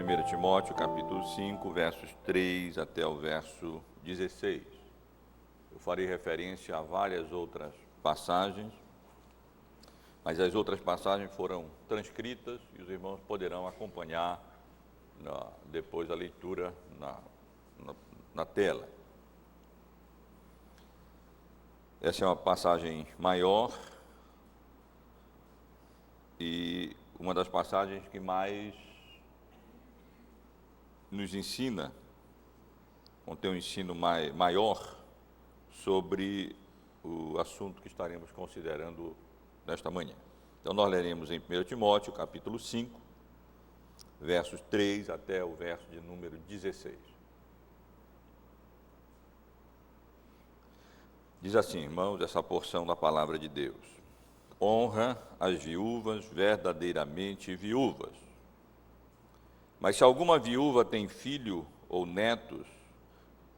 1 Timóteo, capítulo 5, versos 3 até o verso 16. Eu farei referência a várias outras passagens, mas as outras passagens foram transcritas e os irmãos poderão acompanhar depois a leitura na tela. Essa é uma passagem maior e uma das passagens que mais nos ensina, contém um ensino maior sobre o assunto que estaremos considerando nesta manhã. Então nós leremos em 1 Timóteo, capítulo 5, versos 3 até o verso de número 16. Diz assim, irmãos, essa porção da palavra de Deus: honra as viúvas verdadeiramente viúvas. Mas se alguma viúva tem filho ou netos,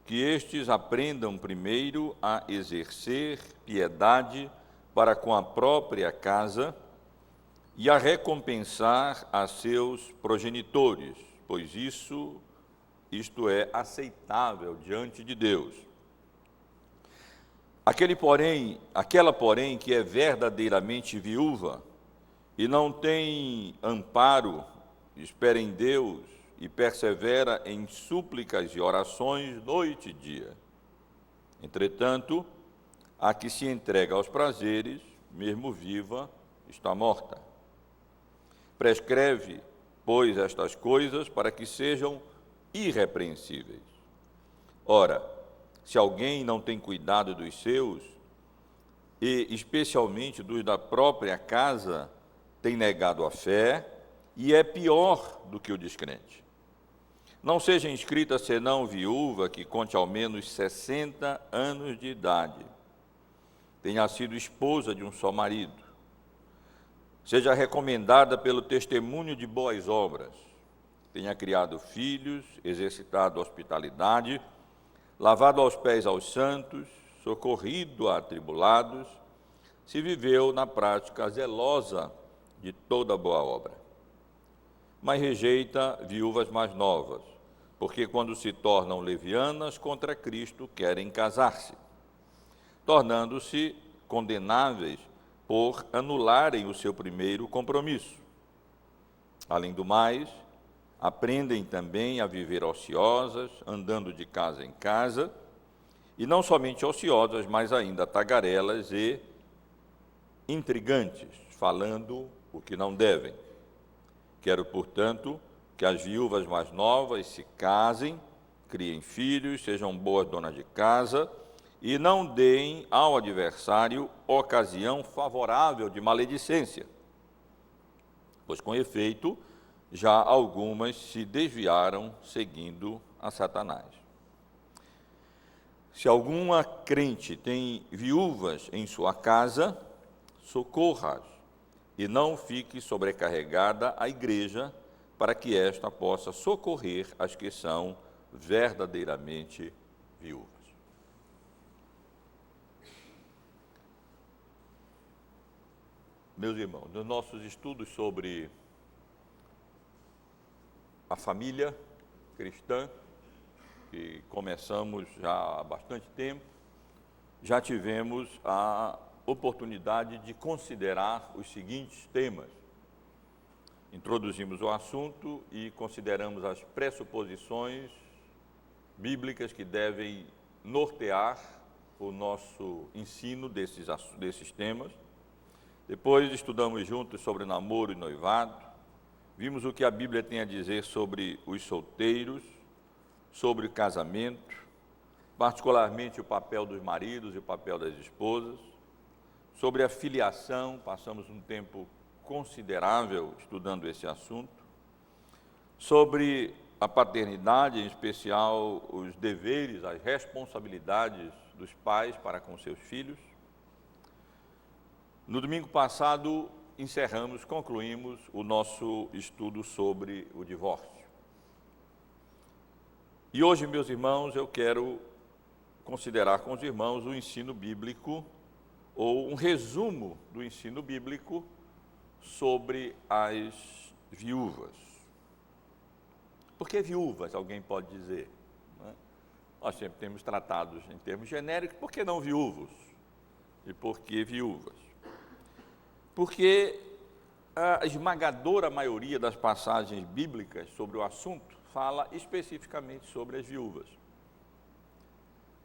que estes aprendam primeiro a exercer piedade para com a própria casa e a recompensar a seus progenitores, pois isto é aceitável diante de Deus. Aquela, porém, que é verdadeiramente viúva e não tem amparo, espera em Deus e persevera em súplicas e orações noite e dia. Entretanto, a que se entrega aos prazeres, mesmo viva, está morta. Prescreve, pois, estas coisas para que sejam irrepreensíveis. Ora, se alguém não tem cuidado dos seus, e especialmente dos da própria casa, tem negado a fé e é pior do que o descrente. Não seja inscrita senão viúva que conte ao menos 60 anos de idade, tenha sido esposa de um só marido, seja recomendada pelo testemunho de boas obras, tenha criado filhos, exercitado a hospitalidade, lavado aos pés aos santos, socorrido a atribulados, se viveu na prática zelosa de toda boa obra. Mas rejeita viúvas mais novas, porque quando se tornam levianas contra Cristo, querem casar-se, tornando-se condenáveis por anularem o seu primeiro compromisso. Além do mais, aprendem também a viver ociosas, andando de casa em casa, e não somente ociosas, mas ainda tagarelas e intrigantes, falando o que não devem. Quero, portanto, que as viúvas mais novas se casem, criem filhos, sejam boas donas de casa e não deem ao adversário ocasião favorável de maledicência, pois, com efeito, já algumas se desviaram seguindo a Satanás. Se alguma crente tem viúvas em sua casa, socorra-as e não fique sobrecarregada a igreja, para que esta possa socorrer as que são verdadeiramente viúvas. Meus irmãos, nos nossos estudos sobre a família cristã, que começamos já há bastante tempo, já tivemos a oportunidade de considerar os seguintes temas. Introduzimos o assunto e consideramos as pressuposições bíblicas que devem nortear o nosso ensino desses temas. Depois estudamos juntos sobre namoro e noivado, vimos o que a Bíblia tem a dizer sobre os solteiros, sobre o casamento, particularmente o papel dos maridos e o papel das esposas, sobre a filiação, passamos um tempo considerável estudando esse assunto, sobre a paternidade, em especial os deveres, as responsabilidades dos pais para com seus filhos. No domingo passado, concluímos o nosso estudo sobre o divórcio. E hoje, meus irmãos, eu quero considerar com os irmãos o ensino bíblico, ou um resumo do ensino bíblico sobre as viúvas. Por que viúvas, alguém pode dizer? Né? Nós sempre temos tratados em termos genéricos, por que não viúvos? E por que viúvas? Porque a esmagadora maioria das passagens bíblicas sobre o assunto fala especificamente sobre as viúvas.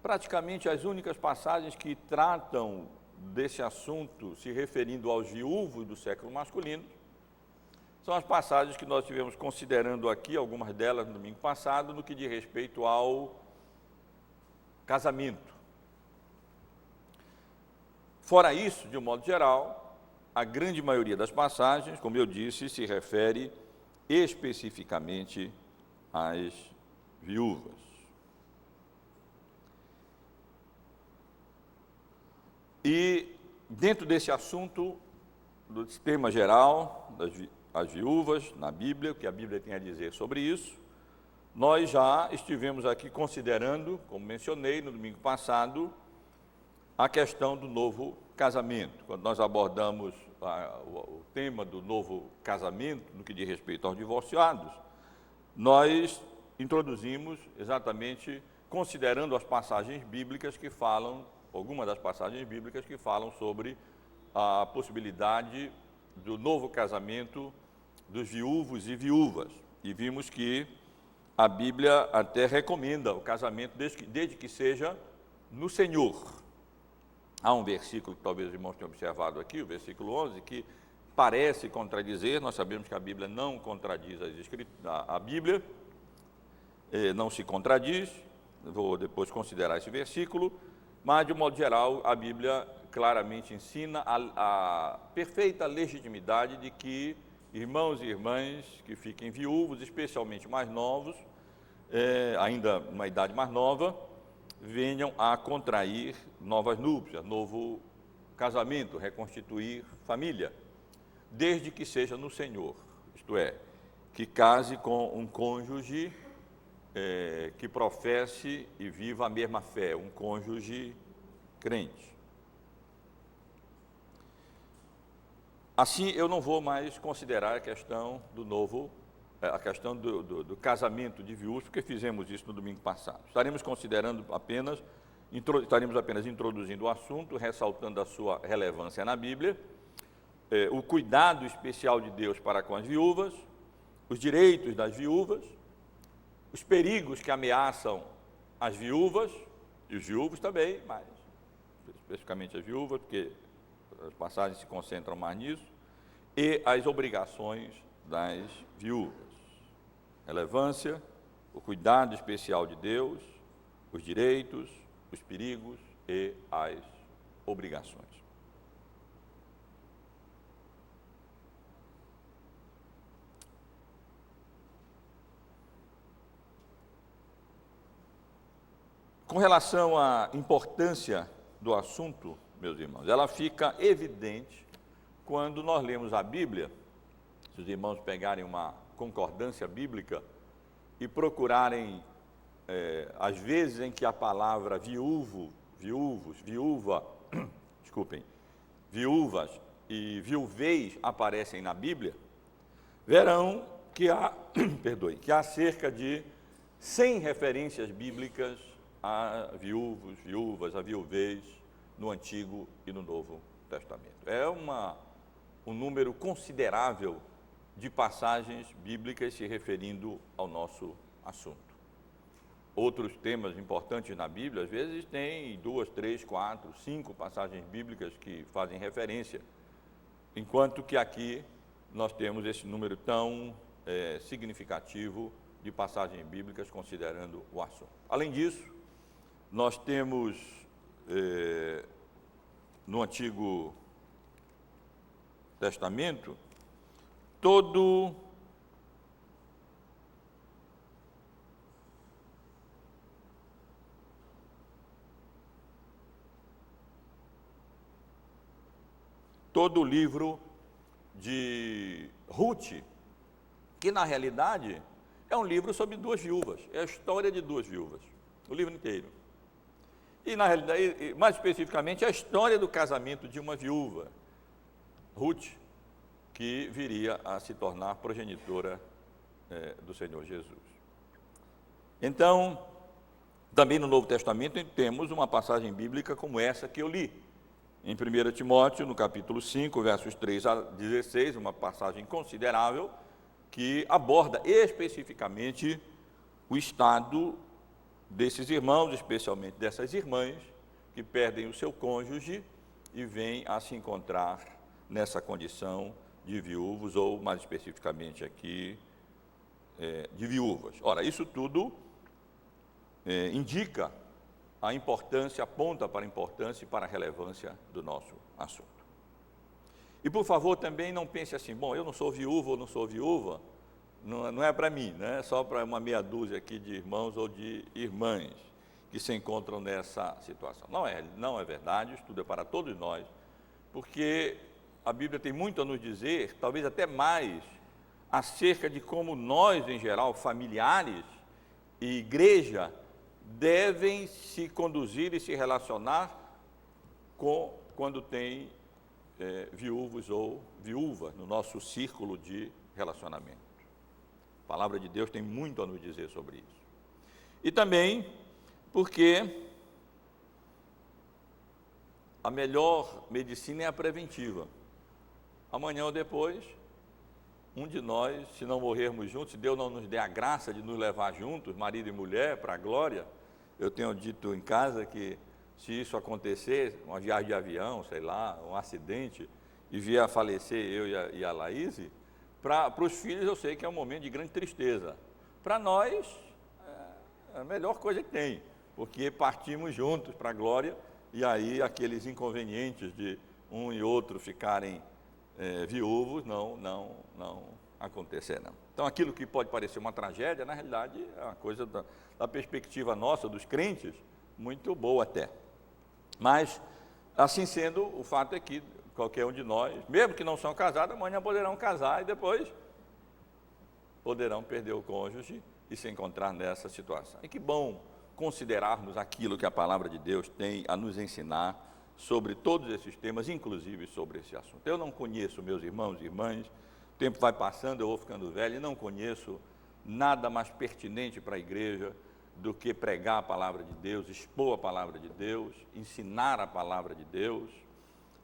Praticamente as únicas passagens que tratam desse assunto se referindo aos viúvos do século masculino são as passagens que nós tivemos considerando aqui, algumas delas no domingo passado, no que diz respeito ao casamento. Fora isso, de um modo geral, a grande maioria das passagens, como eu disse, se refere especificamente às viúvas. E dentro desse assunto, do tema geral, as viúvas na Bíblia, o que a Bíblia tem a dizer sobre isso, nós já estivemos aqui considerando, como mencionei no domingo passado, a questão do novo casamento. Quando nós abordamos o tema do novo casamento, no que diz respeito aos divorciados, nós introduzimos exatamente considerando as passagens bíblicas que falam, algumas das passagens bíblicas que falam sobre a possibilidade do novo casamento dos viúvos e viúvas. E vimos que a Bíblia até recomenda o casamento desde que seja no Senhor. Há um versículo que talvez os irmãos tenham observado aqui, o versículo 11, que parece contradizer. Nós sabemos que a Bíblia não contradiz a Bíblia, não se contradiz. Vou depois considerar esse versículo, mas de um modo geral a Bíblia claramente ensina a perfeita legitimidade de que irmãos e irmãs que fiquem viúvos, especialmente mais novos, ainda numa idade mais nova, venham a contrair novas núpcias, novo casamento, reconstituir família, desde que seja no Senhor, isto é, que case com um cônjuge que professe e viva a mesma fé, um cônjuge crente. Assim, eu não vou mais considerar a questão do novo, a questão do casamento de viúvos, porque fizemos isso no domingo passado. Estaremos apenas introduzindo o assunto, ressaltando a sua relevância na Bíblia, o cuidado especial de Deus para com as viúvas, os direitos das viúvas, os perigos que ameaçam as viúvas, e os viúvos também, mas especificamente as viúvas, porque as passagens se concentram mais nisso, e as obrigações das viúvas. Relevância, o cuidado especial de Deus, os direitos, os perigos e as obrigações. Com relação à importância do assunto, meus irmãos, ela fica evidente quando nós lemos a Bíblia. Se os irmãos pegarem uma concordância bíblica e procurarem as vezes em que a palavra viúvo, viúvos, viúva, viúvas e viuvez aparecem na Bíblia, verão que há cerca de 100 referências bíblicas a viúvos, viúvas, a viuvez no Antigo e no Novo Testamento. É um número considerável de passagens bíblicas se referindo ao nosso assunto. Outros temas importantes na Bíblia, às vezes, tem 2, 3, 4, 5 passagens bíblicas que fazem referência, enquanto que aqui nós temos esse número tão significativo de passagens bíblicas considerando o assunto. Além disso, nós temos no Antigo Testamento todo o livro de Ruth, que na realidade é um livro sobre 2 viúvas, é a história de 2 viúvas, o livro inteiro. E na realidade, mais especificamente, a história do casamento de uma viúva, Ruth, que viria a se tornar progenitora do Senhor Jesus. Então, também no Novo Testamento temos uma passagem bíblica como essa que eu li, em 1 Timóteo, no capítulo 5, versos 3 a 16, uma passagem considerável, que aborda especificamente o estado desses irmãos, especialmente dessas irmãs, que perdem o seu cônjuge e vêm a se encontrar nessa condição de viúvos, ou mais especificamente aqui, de viúvas. Ora, isso tudo indica a importância, aponta para a importância e para a relevância do nosso assunto. E, por favor, também não pense assim, bom, eu não sou viúvo ou não sou viúva, não é para mim, né? É só para uma meia dúzia aqui de irmãos ou de irmãs que se encontram nessa situação. Não é verdade, isso tudo é para todos nós, porque a Bíblia tem muito a nos dizer, talvez até mais, acerca de como nós, em geral, familiares e igreja, devem se conduzir e se relacionar quando tem viúvos ou viúvas no nosso círculo de relacionamento. A palavra de Deus tem muito a nos dizer sobre isso. E também porque a melhor medicina é a preventiva. Amanhã ou depois, um de nós, se não morrermos juntos, se Deus não nos der a graça de nos levar juntos, marido e mulher, para a glória, eu tenho dito em casa que se isso acontecer, uma viagem de avião, sei lá, um acidente, e vier a falecer eu e a Laíse, para os filhos eu sei que é um momento de grande tristeza. Para nós, é a melhor coisa que tem, porque partimos juntos para a glória, e aí aqueles inconvenientes de um e outro ficarem viúvos não acontecerão. Então, aquilo que pode parecer uma tragédia, na realidade, é uma coisa da perspectiva nossa, dos crentes, muito boa até. Mas, assim sendo, o fato é que qualquer um de nós, mesmo que não são casados, amanhã poderão casar e depois poderão perder o cônjuge e se encontrar nessa situação. E que bom considerarmos aquilo que a palavra de Deus tem a nos ensinar sobre todos esses temas, inclusive sobre esse assunto. Eu não conheço, meus irmãos e irmãs, o tempo vai passando, eu vou ficando velho e não conheço nada mais pertinente para a igreja do que pregar a palavra de Deus, expor a palavra de Deus, ensinar a palavra de Deus,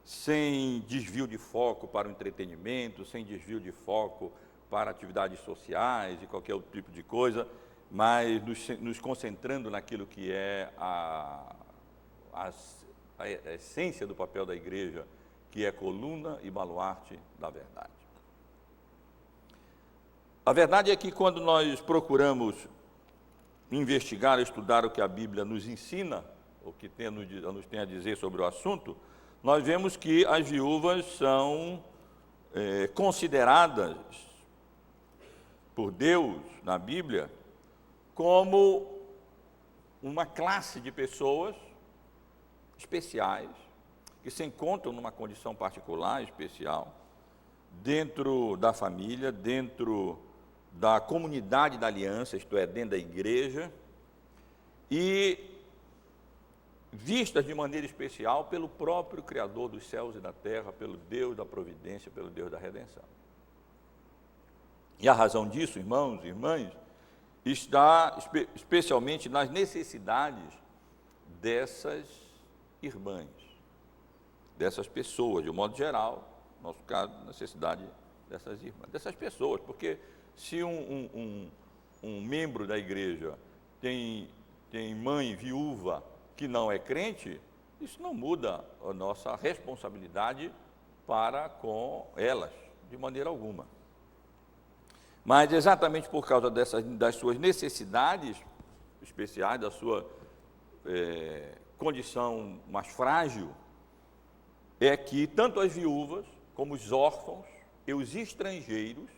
sem desvio de foco para o entretenimento, sem desvio de foco para atividades sociais e qualquer outro tipo de coisa, mas nos concentrando naquilo que é a essência do papel da igreja, que é coluna e baluarte da verdade. A verdade é que quando nós procuramos investigar, estudar o que a Bíblia nos ensina, o que nos tem a dizer sobre o assunto, nós vemos que as viúvas são consideradas por Deus, na Bíblia, como uma classe de pessoas especiais, que se encontram numa condição particular, especial, dentro da família, dentro da comunidade da aliança, isto é, dentro da igreja, e vistas de maneira especial pelo próprio Criador dos céus e da terra, pelo Deus da providência, pelo Deus da redenção. E a razão disso, irmãos e irmãs, está especialmente nas necessidades dessas irmãs, dessas pessoas, de um modo geral, no nosso caso, necessidade dessas irmãs, dessas pessoas, porque se um membro da igreja tem mãe viúva que não é crente, isso não muda a nossa responsabilidade para com elas, de maneira alguma. Mas exatamente por causa das suas necessidades especiais, da sua condição mais frágil, é que tanto as viúvas, como os órfãos e os estrangeiros,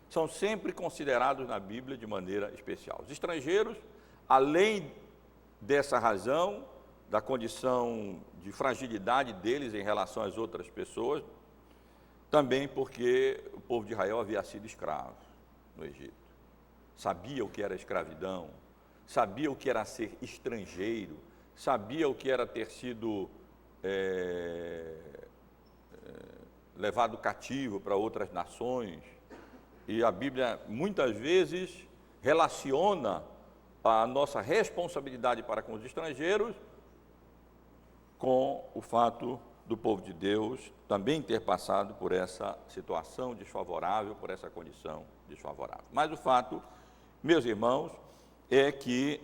são sempre considerados na Bíblia de maneira especial. Os estrangeiros, além dessa razão, da condição de fragilidade deles em relação às outras pessoas, também porque o povo de Israel havia sido escravo no Egito. Sabia o que era escravidão, sabia o que era ser estrangeiro, sabia o que era ter sido levado cativo para outras nações. E a Bíblia muitas vezes relaciona a nossa responsabilidade para com os estrangeiros, com o fato do povo de Deus também ter passado por essa situação desfavorável, por essa condição desfavorável. Mas o fato, meus irmãos, é que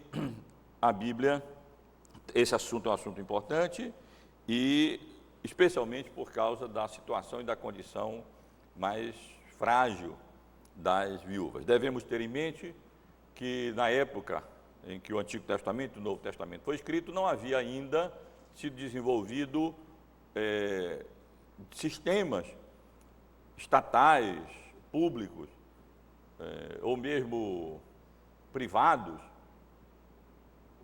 a Bíblia, esse assunto é um assunto importante e especialmente por causa da situação e da condição mais frágil das viúvas. Devemos ter em mente que na época em que o Antigo Testamento e o Novo Testamento foi escrito, não havia ainda sido desenvolvido sistemas estatais, públicos, ou mesmo privados,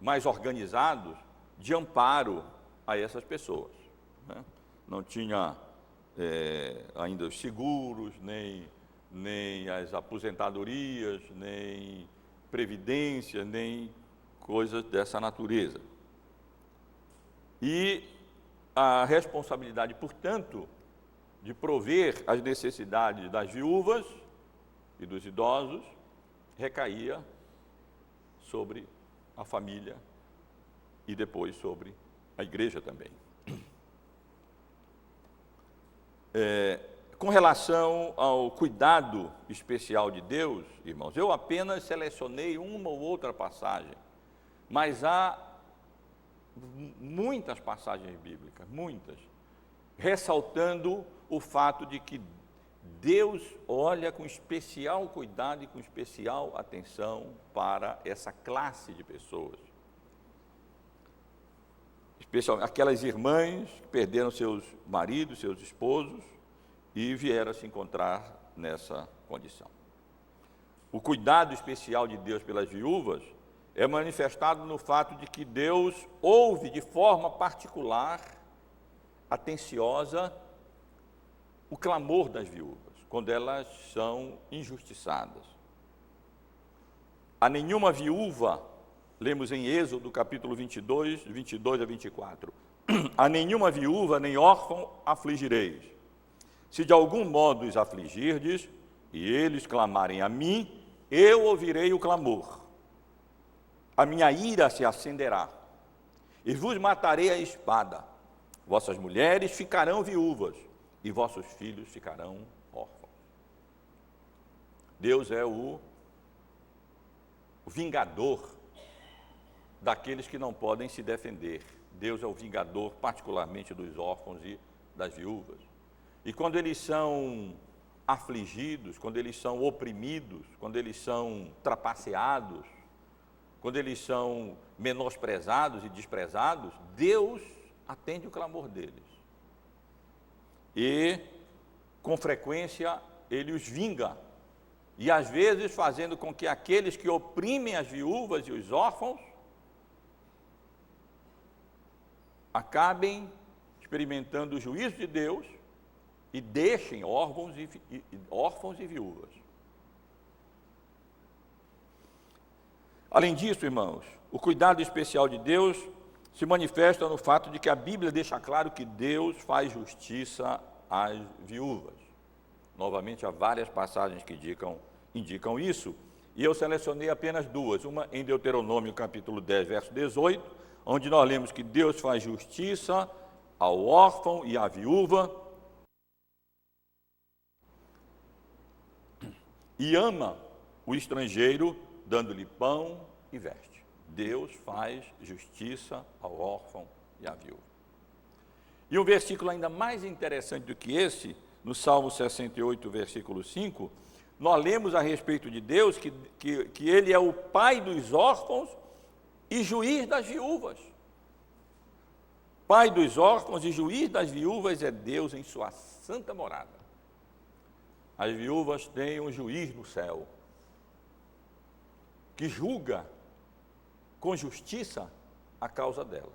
mais organizados, de amparo a essas pessoas, né? Não tinha ainda os seguros, nem as aposentadorias, nem previdência, nem coisas dessa natureza. E a responsabilidade, portanto, de prover as necessidades das viúvas e dos idosos recaía sobre a família e depois sobre a igreja também. Com relação ao cuidado especial de Deus, irmãos, eu apenas selecionei uma ou outra passagem, mas há muitas passagens bíblicas, muitas, ressaltando o fato de que Deus olha com especial cuidado e com especial atenção para essa classe de pessoas. Especialmente aquelas irmãs que perderam seus maridos, seus esposos e vieram a se encontrar nessa condição. O cuidado especial de Deus pelas viúvas é manifestado no fato de que Deus ouve de forma particular, atenciosa, o clamor das viúvas, quando elas são injustiçadas. A nenhuma viúva, lemos em Êxodo, capítulo 22 a 24, a nenhuma viúva nem órfão afligireis. Se de algum modo os afligirdes, e eles clamarem a mim, eu ouvirei o clamor. A minha ira se acenderá, e vos matarei a espada. Vossas mulheres ficarão viúvas, e vossos filhos ficarão órfãos. Deus é o vingador daqueles que não podem se defender. Deus é o vingador, particularmente dos órfãos e das viúvas. E quando eles são afligidos, quando eles são oprimidos, quando eles são trapaceados, quando eles são menosprezados e desprezados, Deus atende o clamor deles. E, com frequência, Ele os vinga. E, às vezes, fazendo com que aqueles que oprimem as viúvas e os órfãos acabem experimentando o juízo de Deus e deixem órfãos e viúvas. Além disso, irmãos, o cuidado especial de Deus se manifesta no fato de que a Bíblia deixa claro que Deus faz justiça às viúvas. Novamente, há várias passagens que indicam isso, e eu selecionei apenas duas. Uma em Deuteronômio, capítulo 10, verso 18, onde nós lemos que Deus faz justiça ao órfão e à viúva e ama o estrangeiro, dando-lhe pão e veste. Deus faz justiça ao órfão e à viúva. E um versículo ainda mais interessante do que esse, no Salmo 68, versículo 5, nós lemos a respeito de Deus que Ele é o pai dos órfãos e juiz das viúvas. Pai dos órfãos e juiz das viúvas é Deus em sua santa morada. As viúvas têm um juiz no céu, que julga com justiça a causa delas,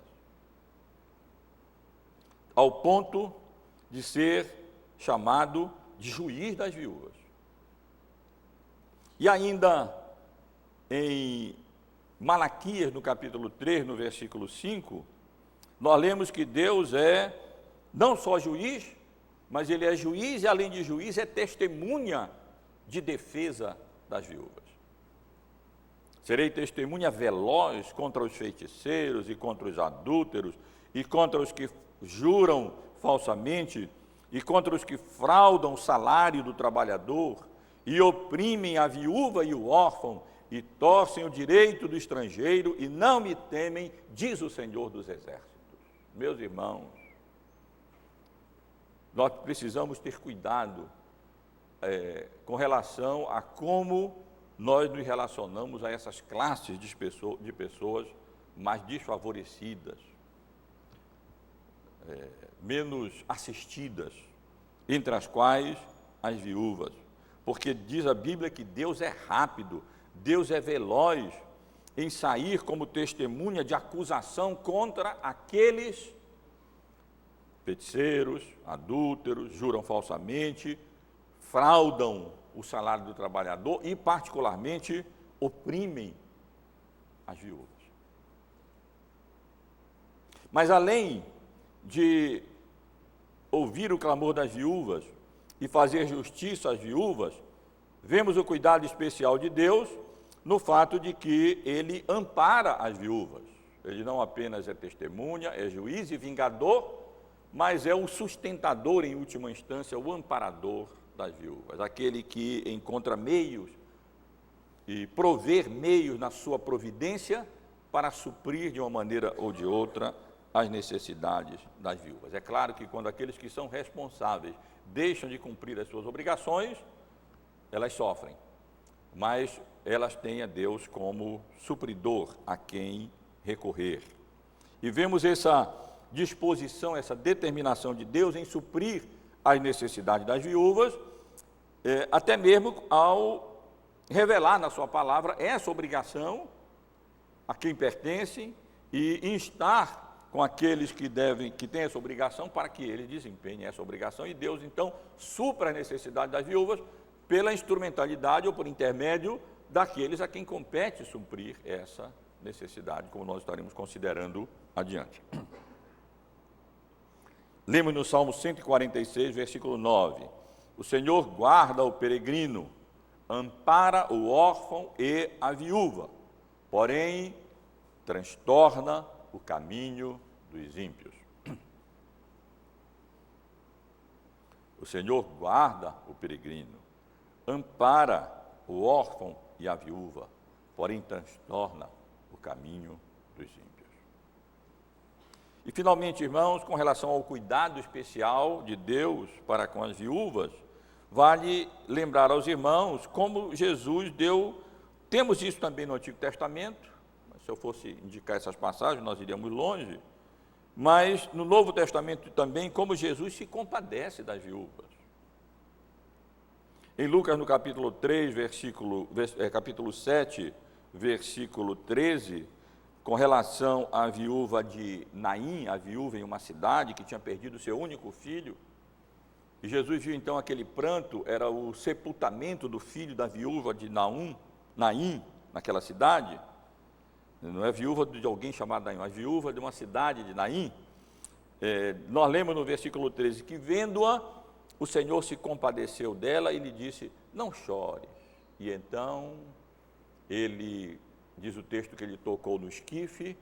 ao ponto de ser chamado de juiz das viúvas. E ainda em Malaquias, no capítulo 3, no versículo 5, nós lemos que Deus é não só juiz, mas Ele é juiz e, além de juiz, é testemunha de defesa das viúvas. Serei testemunha veloz contra os feiticeiros e contra os adúlteros e contra os que juram falsamente e contra os que fraudam o salário do trabalhador e oprimem a viúva e o órfão e torcem o direito do estrangeiro e não me temem, diz o Senhor dos Exércitos. Meus irmãos, nós precisamos ter cuidado com relação a como nós nos relacionamos a essas classes de pessoas mais desfavorecidas, menos assistidas, entre as quais as viúvas. Porque diz a Bíblia que Deus é rápido, Deus é veloz em sair como testemunha de acusação contra aqueles feiticeiros, adúlteros, juram falsamente, fraudam o salário do trabalhador e, particularmente, oprimem as viúvas. Mas, além de ouvir o clamor das viúvas e fazer justiça às viúvas, vemos o cuidado especial de Deus no fato de que Ele ampara as viúvas. Ele não apenas é testemunha, é juiz e vingador, mas é o sustentador, em última instância, o amparador das viúvas, aquele que encontra meios e prover meios na sua providência para suprir de uma maneira ou de outra as necessidades das viúvas. É claro que quando aqueles que são responsáveis deixam de cumprir as suas obrigações, elas sofrem, mas elas têm a Deus como supridor a quem recorrer. E vemos essa disposição, essa determinação de Deus em suprir as necessidades das viúvas, até mesmo ao revelar na sua palavra essa obrigação a quem pertence e instar com aqueles que têm essa obrigação para que eles desempenhem essa obrigação, e Deus então supra a necessidade das viúvas pela instrumentalidade ou por intermédio daqueles a quem compete suprir essa necessidade, como nós estaremos considerando adiante. Lemos no Salmo 146, versículo 9, o Senhor guarda o peregrino, ampara o órfão e a viúva, porém transtorna o caminho dos ímpios. O Senhor guarda o peregrino, ampara o órfão e a viúva, porém transtorna o caminho dos ímpios. E finalmente, irmãos, com relação ao cuidado especial de Deus para com as viúvas, vale lembrar aos irmãos como Jesus deu, temos isso também no Antigo Testamento, mas se eu fosse indicar essas passagens, nós iríamos longe, mas no Novo Testamento também, como Jesus se compadece das viúvas. Em Lucas, no capítulo 3, capítulo 7, versículo 13, com relação à viúva de Naim, a viúva em uma cidade que tinha perdido seu único filho, e Jesus viu então aquele pranto, era o sepultamento do filho da viúva de Naim, naquela cidade. Não é viúva de alguém chamado Naim, mas viúva de uma cidade de Naim. Nós lemos no versículo 13 que, vendo-a, o Senhor se compadeceu dela e lhe disse, não chores. E então, ele, diz o texto que ele tocou no esquife,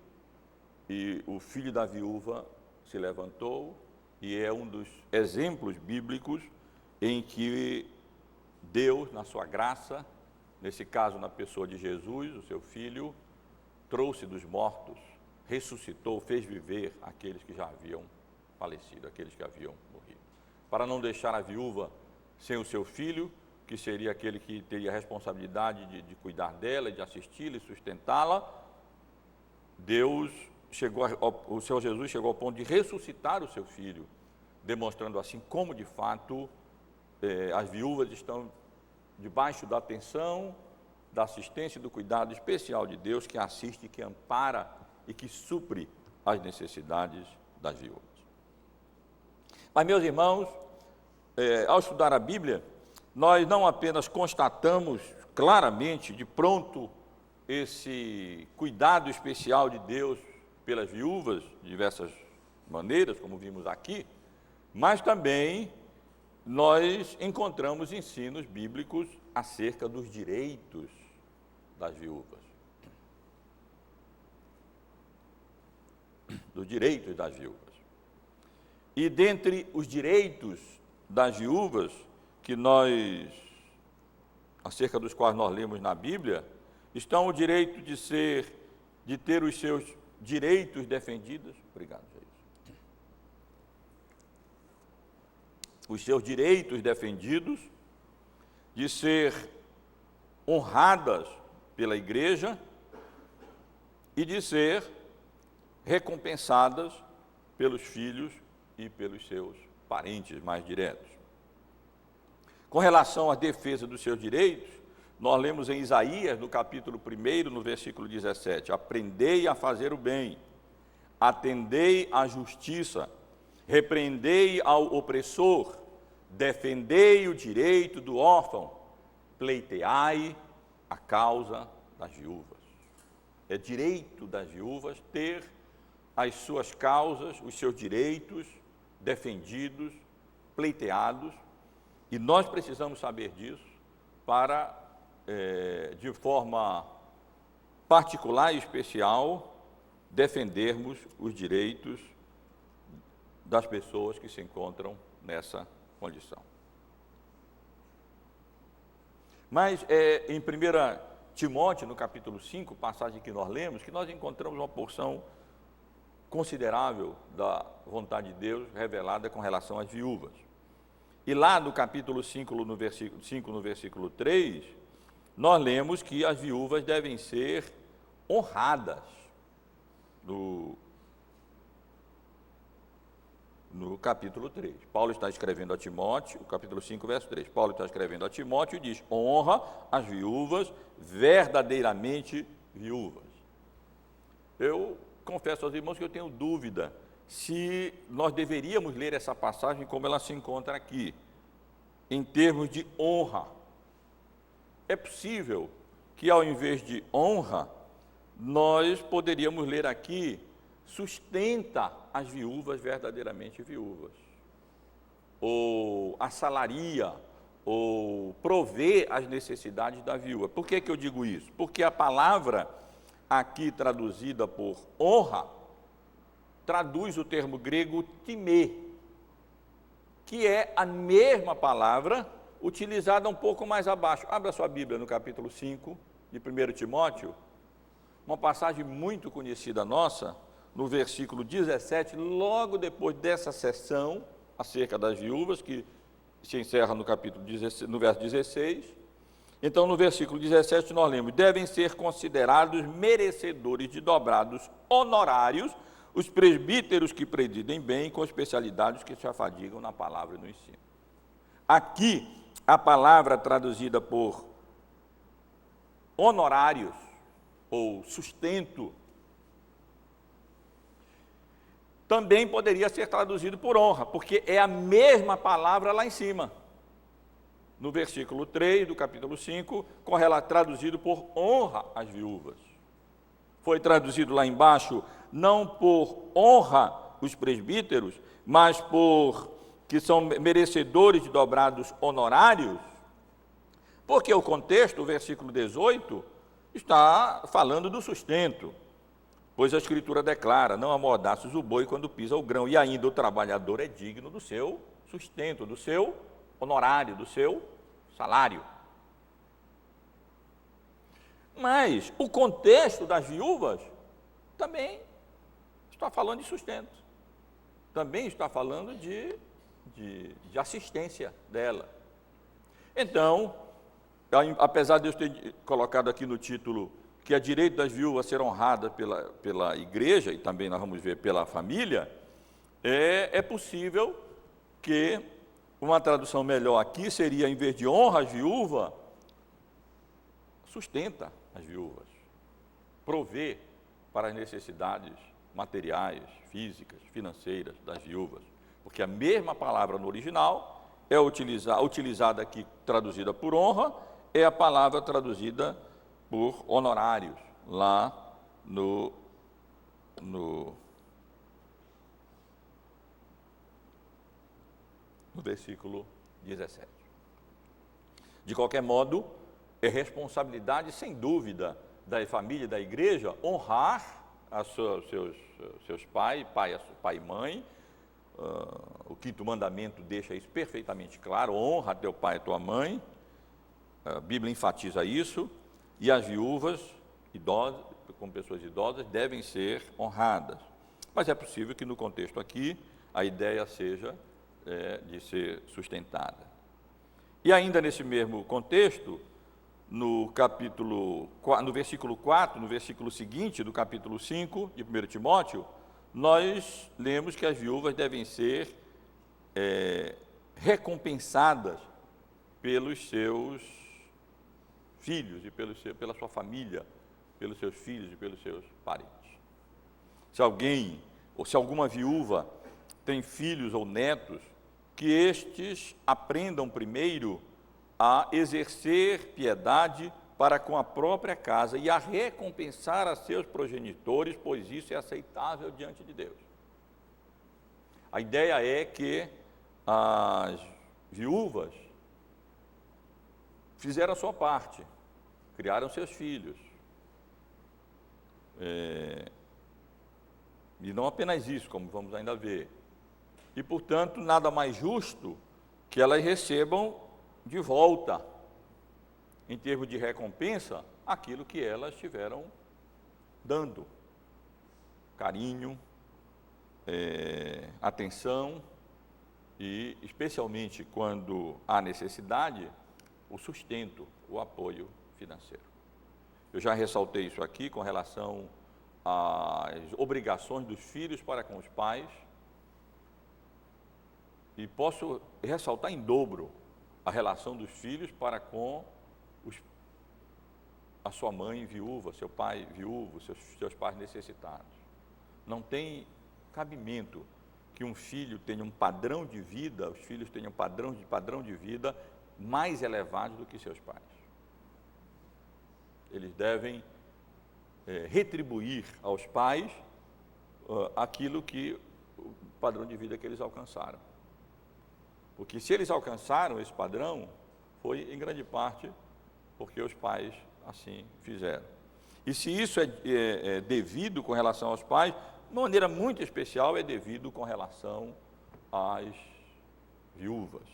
e o filho da viúva se levantou, e é um dos exemplos bíblicos em que Deus, na sua graça, nesse caso na pessoa de Jesus, o seu filho, trouxe dos mortos, ressuscitou, fez viver aqueles que já haviam falecido, aqueles que haviam morrido. Para não deixar a viúva sem o seu filho, que seria aquele que teria a responsabilidade de cuidar dela, de assisti-la e sustentá-la, o Senhor Jesus chegou ao ponto de ressuscitar o seu filho, demonstrando assim como, de fato, as viúvas estão debaixo da atenção, da assistência e do cuidado especial de Deus, que assiste, que ampara e que supre as necessidades das viúvas. Mas, meus irmãos, ao estudar a Bíblia, nós não apenas constatamos claramente, de pronto, esse cuidado especial de Deus pelas viúvas, de diversas maneiras, como vimos aqui, mas também nós encontramos ensinos bíblicos acerca dos direitos das viúvas. dos direitos das viúvas. E dentre os direitos das viúvas, acerca dos quais nós lemos na Bíblia, estão o direito de ter os seus direitos defendidos. Obrigado, Jair. Os seus direitos defendidos, de ser honradas pela igreja e de ser recompensadas pelos filhos e pelos seus parentes mais diretos. Com relação à defesa dos seus direitos, nós lemos em Isaías, no capítulo 1, no versículo 17, aprendei a fazer o bem, atendei à justiça, repreendei ao opressor, defendei o direito do órfão, pleiteai a causa das viúvas. É direito das viúvas ter as suas causas, os seus direitos defendidos, pleiteados, e nós precisamos saber disso para, de forma particular e especial, defendermos os direitos das pessoas que se encontram nessa condição. Mas em 1 Timóteo, no capítulo 5, passagem que nós lemos, que nós encontramos uma porção considerável da vontade de Deus revelada com relação às viúvas. E lá no capítulo 5, no versículo 3, nós lemos que as viúvas devem ser honradas. No capítulo 3. Paulo está escrevendo a Timóteo, capítulo 5, verso 3. Paulo está escrevendo a Timóteo e diz: honra as viúvas, verdadeiramente viúvas. Eu confesso aos irmãos que eu tenho dúvida se nós deveríamos ler essa passagem como ela se encontra aqui, em termos de honra. É possível que, ao invés de honra, nós poderíamos ler aqui: sustenta as viúvas verdadeiramente viúvas, ou assalaria, ou provê as necessidades da viúva. Por que eu digo isso? Porque a palavra aqui traduzida por honra, traduz o termo grego timê, que é a mesma palavra utilizada um pouco mais abaixo. Abra sua Bíblia no capítulo 5 de 1 Timóteo, uma passagem muito conhecida nossa, no versículo 17, logo depois dessa sessão acerca das viúvas, que se encerra no capítulo 16, no verso 16. Então, no versículo 17, nós lemos: devem ser considerados merecedores de dobrados honorários os presbíteros que presidem bem, com especialidades que se afadigam na palavra e no ensino. Aqui, a palavra traduzida por honorários, ou sustento, também poderia ser traduzido por honra, porque é a mesma palavra lá em cima. No versículo 3 do capítulo 5, traduzido por honra às viúvas. Foi traduzido lá embaixo, não por honra os presbíteros, mas por que são merecedores de dobrados honorários, porque o contexto, o versículo 18, está falando do sustento. Pois a Escritura declara: não amordaças o boi quando pisa o grão, e ainda o trabalhador é digno do seu sustento, do seu honorário, do seu salário. Mas o contexto das viúvas também está falando de sustento, também está falando de assistência dela. Então, apesar de eu ter colocado aqui no título que é direito das viúvas ser honradas pela igreja, e também nós vamos ver pela família, é possível que uma tradução melhor aqui seria, em vez de honra às viúvas, sustenta as viúvas, provê para as necessidades materiais, físicas, financeiras das viúvas, porque a mesma palavra no original é utilizada aqui, traduzida por honra, é a palavra traduzida por honorários, lá no versículo 17. De qualquer modo, é responsabilidade, sem dúvida, da família e da igreja honrar seus pais, pai e mãe. O 5º mandamento deixa isso perfeitamente claro: honra teu pai e tua mãe. A Bíblia enfatiza isso. E as viúvas, idosas, como pessoas idosas, devem ser honradas. Mas é possível que no contexto aqui a ideia seja de ser sustentada. E ainda nesse mesmo contexto, no versículo 4, no versículo seguinte do capítulo 5 de 1 Timóteo, nós lemos que as viúvas devem ser recompensadas pelos seus filhos e pela sua família, pelos seus filhos e pelos seus parentes. Se alguém, ou se alguma viúva tem filhos ou netos, que estes aprendam primeiro a exercer piedade para com a própria casa e a recompensar a seus progenitores, pois isso é aceitável diante de Deus. A ideia é que as viúvas fizeram a sua parte, criaram seus filhos. E não apenas isso, como vamos ainda ver. E, portanto, nada mais justo que elas recebam de volta, em termos de recompensa, aquilo que elas estiveram dando. Carinho, atenção e, especialmente quando há necessidade, o sustento, o apoio financeiro. Eu já ressaltei isso aqui com relação às obrigações dos filhos para com os pais, e posso ressaltar em dobro a relação dos filhos para com a sua mãe viúva, seu pai viúvo, seus pais necessitados. Não tem cabimento que um filho tenha um padrão de vida, os filhos tenham padrão de vida mais elevado do que seus pais. Eles devem retribuir aos pais aquilo que o padrão de vida que eles alcançaram. Porque se eles alcançaram esse padrão, foi em grande parte porque os pais assim fizeram. E se isso é devido com relação aos pais, de uma maneira muito especial é devido com relação às viúvas.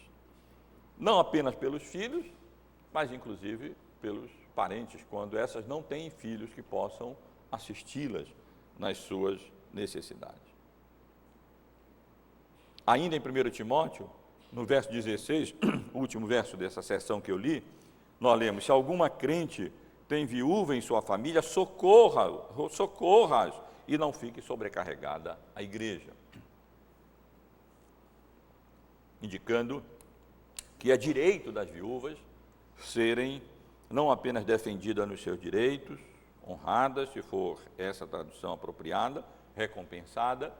Não apenas pelos filhos, mas inclusive pelos parentes, quando essas não têm filhos que possam assisti-las nas suas necessidades. Ainda em 1 Timóteo, no verso 16, o último verso dessa seção que eu li, nós lemos: se alguma crente tem viúva em sua família, socorra-as e não fique sobrecarregada a igreja. Indicando que é direito das viúvas serem não apenas defendidas nos seus direitos, honradas, se for essa tradução apropriada, recompensadas,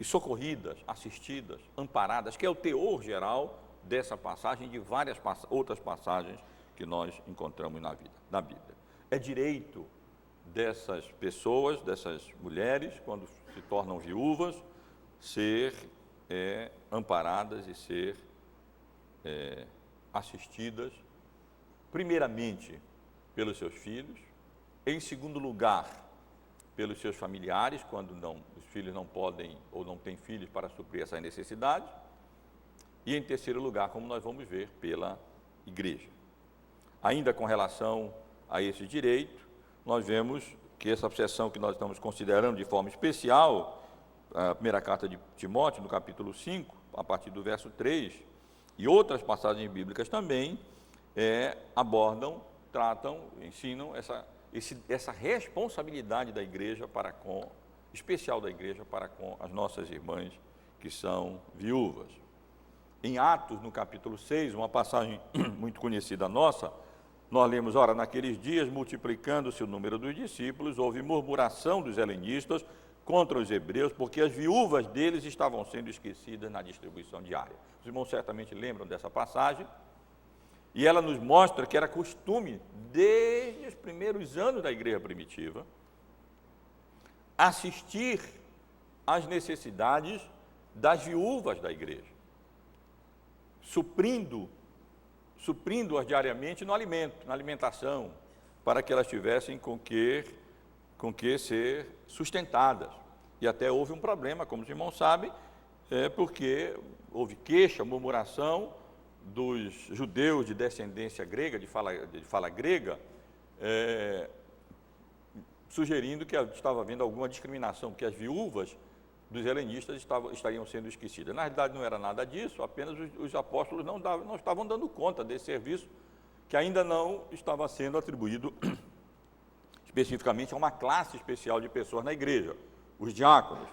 e socorridas, assistidas, amparadas, que é o teor geral dessa passagem, de várias outras passagens que nós encontramos na Bíblia. É direito dessas pessoas, dessas mulheres, quando se tornam viúvas, ser amparadas e ser assistidas, primeiramente pelos seus filhos, em segundo lugar, pelos seus familiares, quando os filhos não podem ou não têm filhos para suprir essa necessidade, e em terceiro lugar, como nós vamos ver, pela igreja. Ainda com relação a esse direito, nós vemos que essa seção que nós estamos considerando de forma especial, a primeira carta de Timóteo, no capítulo 5, a partir do verso 3, e outras passagens bíblicas também, abordam, tratam, ensinam essa responsabilidade da igreja especial da igreja para com as nossas irmãs que são viúvas. Em Atos, no capítulo 6, uma passagem muito conhecida nossa, nós lemos: ora, naqueles dias, multiplicando-se o número dos discípulos, houve murmuração dos helenistas contra os hebreus, porque as viúvas deles estavam sendo esquecidas na distribuição diária. Os irmãos certamente lembram dessa passagem, e ela nos mostra que era costume, desde os primeiros anos da igreja primitiva, assistir às necessidades das viúvas da igreja, suprindo-as diariamente no alimento, na alimentação, para que elas tivessem com que com que ser sustentadas. E até houve um problema, como os irmãos sabem, porque houve queixa, murmuração dos judeus de descendência grega, de fala grega, sugerindo que estava havendo alguma discriminação, que as viúvas dos helenistas estariam sendo esquecidas. Na realidade, não era nada disso, apenas os apóstolos não estavam dando conta desse serviço, que ainda não estava sendo atribuído especificamente a uma classe especial de pessoas na igreja, os diáconos.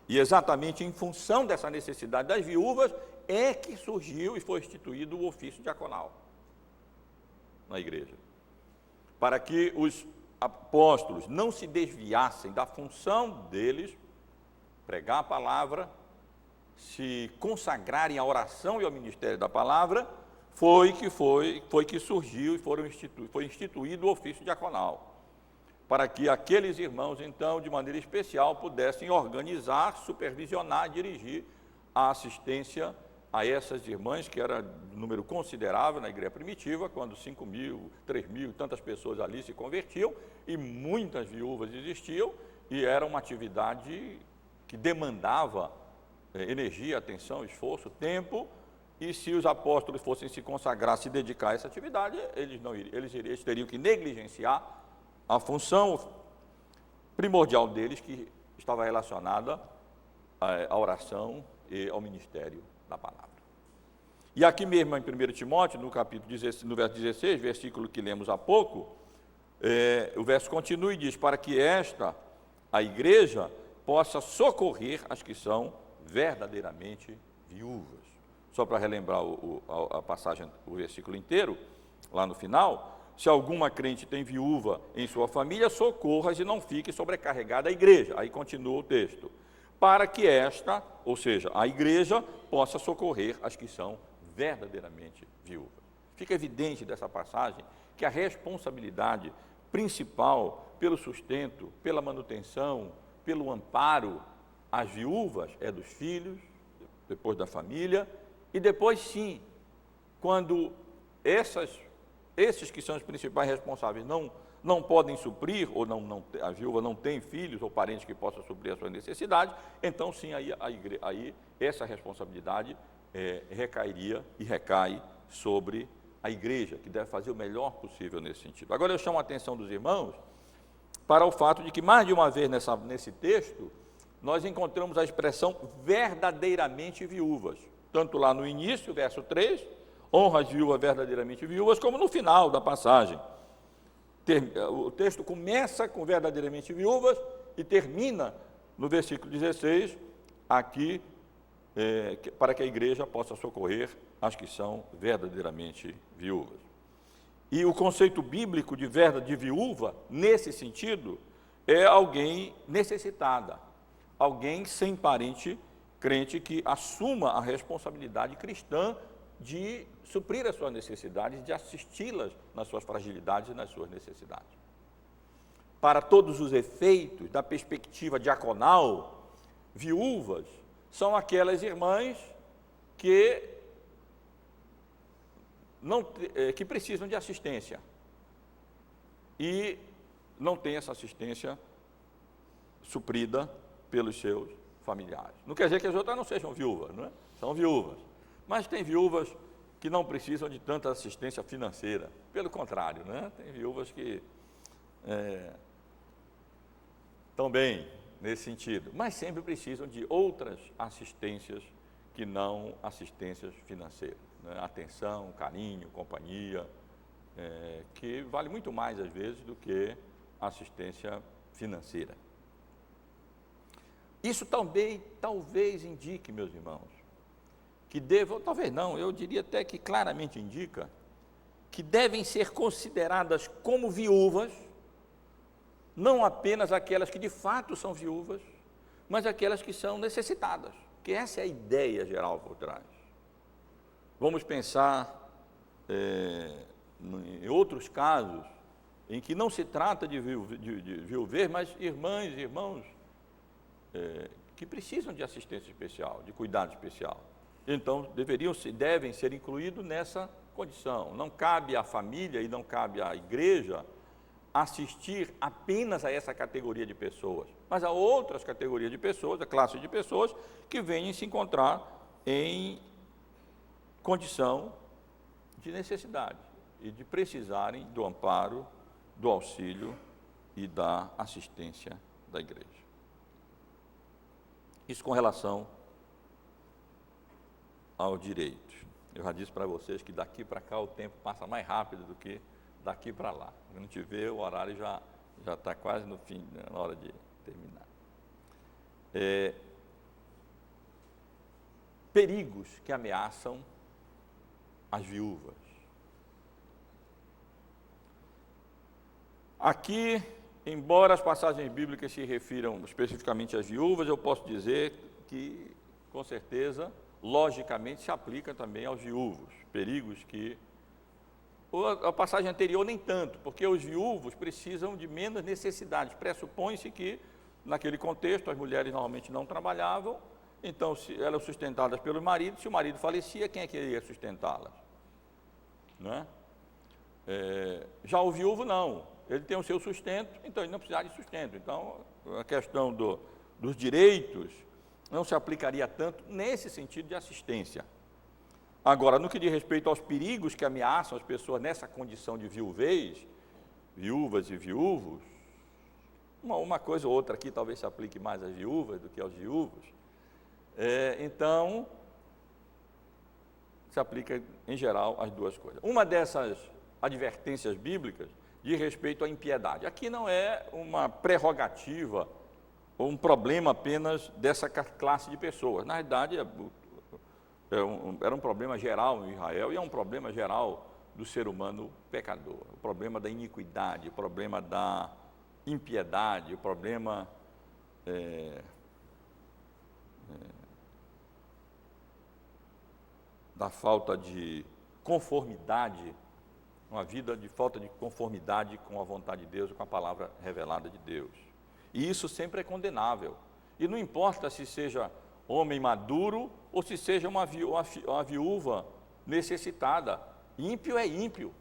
E exatamente em função dessa necessidade das viúvas é que surgiu e foi instituído o ofício diaconal na igreja, para que os apóstolos não se desviassem da função deles, pregar a palavra, se consagrarem à oração e ao ministério da palavra, foi que surgiu e foi instituído o ofício diaconal, para que aqueles irmãos, então, de maneira especial, pudessem organizar, supervisionar, dirigir a assistência a essas irmãs, que era um número considerável na igreja primitiva, quando 5.000, 3.000, tantas pessoas ali se convertiam, e muitas viúvas existiam, e era uma atividade que demandava energia, atenção, esforço, tempo, e se os apóstolos fossem se consagrar, se dedicar a essa atividade, eles teriam que negligenciar a função primordial deles, que estava relacionada à oração e ao ministério da palavra. E aqui mesmo em 1 Timóteo, no verso 16, versículo que lemos há pouco, o verso continua e diz: para que a igreja, possa socorrer as que são verdadeiramente viúvas. Só para relembrar a passagem, o versículo inteiro, lá no final: se alguma crente tem viúva em sua família, socorra-as e não fique sobrecarregada a igreja. Aí continua o texto: para que ou seja, a igreja, possa socorrer as que são verdadeiramente viúvas. Fica evidente dessa passagem que a responsabilidade principal pelo sustento, pela manutenção, pelo amparo às viúvas é dos filhos, depois da família, e depois sim, quando esses que são os principais responsáveis não podem suprir, ou a viúva não tem filhos ou parentes que possam suprir a sua necessidade, então sim, aí essa responsabilidade recairia e recai sobre a igreja, que deve fazer o melhor possível nesse sentido. Agora eu chamo a atenção dos irmãos para o fato de que mais de uma vez nesse texto, nós encontramos a expressão verdadeiramente viúvas, tanto lá no início, verso 3, honra as viúvas verdadeiramente viúvas, como no final da passagem. O texto começa com verdadeiramente viúvas e termina no versículo 16, aqui, para que a igreja possa socorrer as que são verdadeiramente viúvas. E o conceito bíblico de viúva, nesse sentido, é alguém necessitada, alguém sem parente crente que assuma a responsabilidade cristã de suprir as suas necessidades, de assisti-las nas suas fragilidades e nas suas necessidades. Para todos os efeitos da perspectiva diaconal, viúvas são aquelas irmãs que precisam de assistência e não têm essa assistência suprida pelos seus familiares. Não quer dizer que as outras não sejam viúvas, não é? São viúvas, mas tem viúvas que não precisam de tanta assistência financeira, pelo contrário, né? Tem viúvas que estão bem nesse sentido, mas sempre precisam de outras assistências que não assistências financeiras, né? Atenção, carinho, companhia, que vale muito mais às vezes do que assistência financeira. Isso também talvez indique, meus irmãos, que talvez não, eu diria até que claramente indica, que devem ser consideradas como viúvas, não apenas aquelas que de fato são viúvas, mas aquelas que são necessitadas, que essa é a ideia geral por trás. Vamos pensar em outros casos, em que não se trata de viúver, mas irmãs e irmãos que precisam de assistência especial, de cuidado especial. Então, devem ser incluídos nessa condição. Não cabe à família e não cabe à igreja assistir apenas a essa categoria de pessoas, mas a outras categorias de pessoas, a classe de pessoas que venham se encontrar em condição de necessidade e de precisarem do amparo, do auxílio e da assistência da igreja. Isso com relação ao direito. Eu já disse para vocês que daqui para cá o tempo passa mais rápido do que daqui para lá. Quando a gente vê, o horário já está quase no fim, na hora de terminar. Perigos que ameaçam as viúvas. Aqui, embora as passagens bíblicas se refiram especificamente às viúvas, eu posso dizer que, com certeza, logicamente, se aplica também aos viúvos. Perigos que... A passagem anterior nem tanto, porque os viúvos precisam de menos necessidades. Pressupõe-se que, naquele contexto, as mulheres normalmente não trabalhavam, então eram sustentadas pelos maridos. Se o marido falecia, quem é que iria sustentá-las? Não é? Já o viúvo não, ele tem o seu sustento, então ele não precisa de sustento. Então, a questão dos direitos não se aplicaria tanto nesse sentido de assistência. Agora, no que diz respeito aos perigos que ameaçam as pessoas nessa condição de viuvez, viúvas e viúvos, uma coisa ou outra aqui talvez se aplique mais às viúvas do que aos viúvos, então, se aplica em geral as duas coisas. Uma dessas advertências bíblicas diz respeito à impiedade. Aqui não é uma prerrogativa ou um problema apenas dessa classe de pessoas. Na realidade, era um problema geral em Israel e é um problema geral do ser humano pecador. O problema da iniquidade, o problema da impiedade, o problema da falta de conformidade, uma vida de falta de conformidade com a vontade de Deus e com a palavra revelada de Deus. E isso sempre é condenável. E não importa se seja homem maduro ou se seja uma viúva necessitada. Ímpio é ímpio.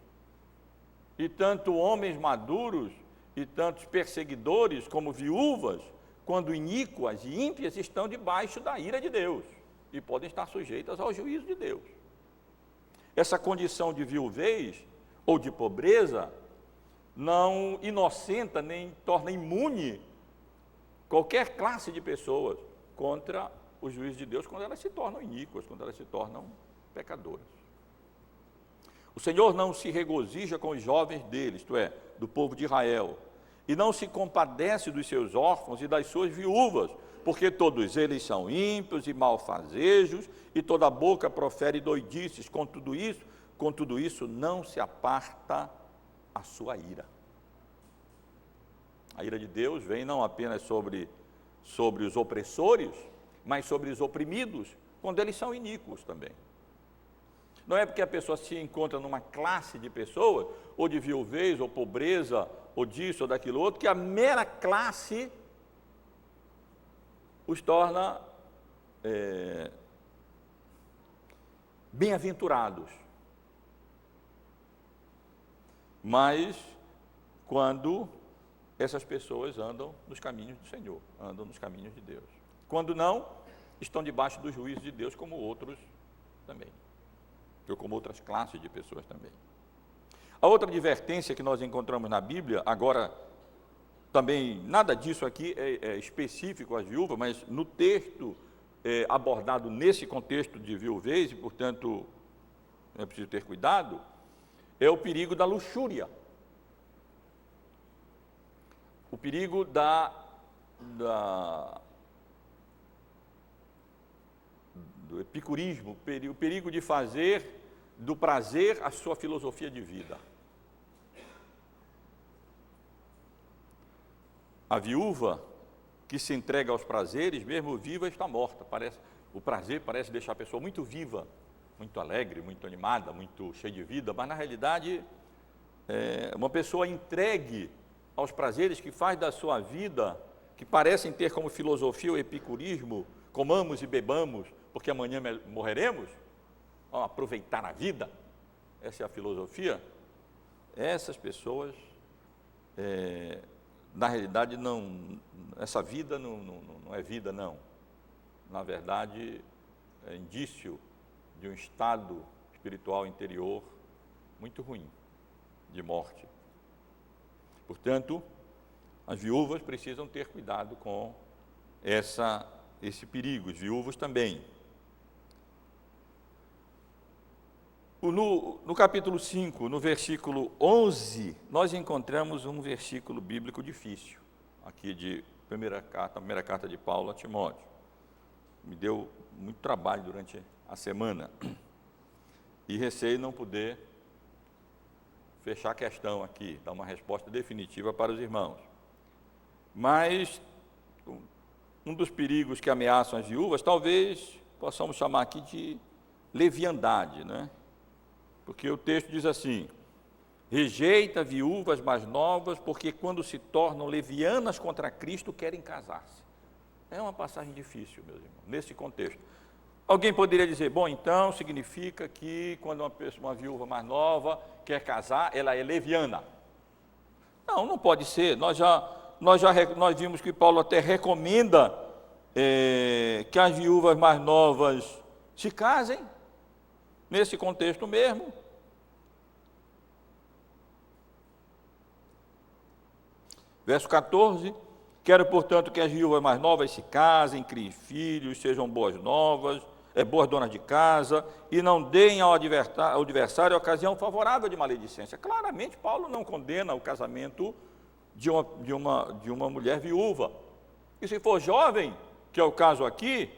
E tanto homens maduros e tantos perseguidores como viúvas, quando iníquas e ímpias, estão debaixo da ira de Deus e podem estar sujeitas ao juízo de Deus. Essa condição de viuvez ou de pobreza não inocenta nem torna imune qualquer classe de pessoas contra o juízo de Deus quando elas se tornam iníquas, quando elas se tornam pecadoras. O Senhor não se regozija com os jovens dele, isto é, do povo de Israel, e não se compadece dos seus órfãos e das suas viúvas, porque todos eles são ímpios e malfazejos, e toda boca profere doidices. Com tudo isso não se aparta a sua ira. A ira de Deus vem não apenas sobre os opressores, mas sobre os oprimidos, quando eles são iníquos também. Não é porque a pessoa se encontra numa classe de pessoas, ou de viuvez, ou pobreza, ou disso, ou daquilo outro, que a mera classe os torna bem-aventurados. Mas quando essas pessoas andam nos caminhos do Senhor, andam nos caminhos de Deus. Quando não, estão debaixo do juízo de Deus, como outros também, ou como outras classes de pessoas também. A outra advertência que nós encontramos na Bíblia, agora, também, nada disso aqui é específico às viúvas, mas no texto abordado nesse contexto de viuvez, e, portanto, é preciso ter cuidado, é o perigo da luxúria. O perigo do epicurismo, o perigo de fazer do prazer a sua filosofia de vida. A viúva que se entrega aos prazeres, mesmo viva, está morta. O prazer parece deixar a pessoa muito viva, muito alegre, muito animada, muito cheia de vida, mas na realidade, uma pessoa entregue aos prazeres que faz da sua vida, que parecem ter como filosofia o epicurismo, comamos e bebamos, porque amanhã morreremos, vamos aproveitar a vida, essa é a filosofia. Essas pessoas na realidade, essa vida não é vida, não. Na verdade, é indício de um estado espiritual interior muito ruim, de morte. Portanto, as viúvas precisam ter cuidado com esse perigo, os viúvos também. No capítulo 5, no versículo 11, nós encontramos um versículo bíblico difícil, aqui de primeira carta de Paulo a Timóteo. Me deu muito trabalho durante a semana e receio não poder fechar a questão aqui, dar uma resposta definitiva para os irmãos. Mas um dos perigos que ameaçam as viúvas, talvez possamos chamar aqui de leviandade, né? Porque o texto diz assim: rejeita viúvas mais novas, porque quando se tornam levianas contra Cristo, querem casar-se. É uma passagem difícil, meus irmãos, nesse contexto. Alguém poderia dizer, bom, então significa que quando uma viúva mais nova quer casar, ela é leviana. Não, não pode ser. Nós vimos que Paulo até recomenda que as viúvas mais novas se casem, nesse contexto mesmo. Verso 14, quero, portanto, que as viúvas mais novas se casem, criem filhos, sejam boas donas de casa, e não deem ao adversário a ocasião favorável de maledicência. Claramente, Paulo não condena o casamento de uma mulher viúva. E se for jovem, que é o caso aqui,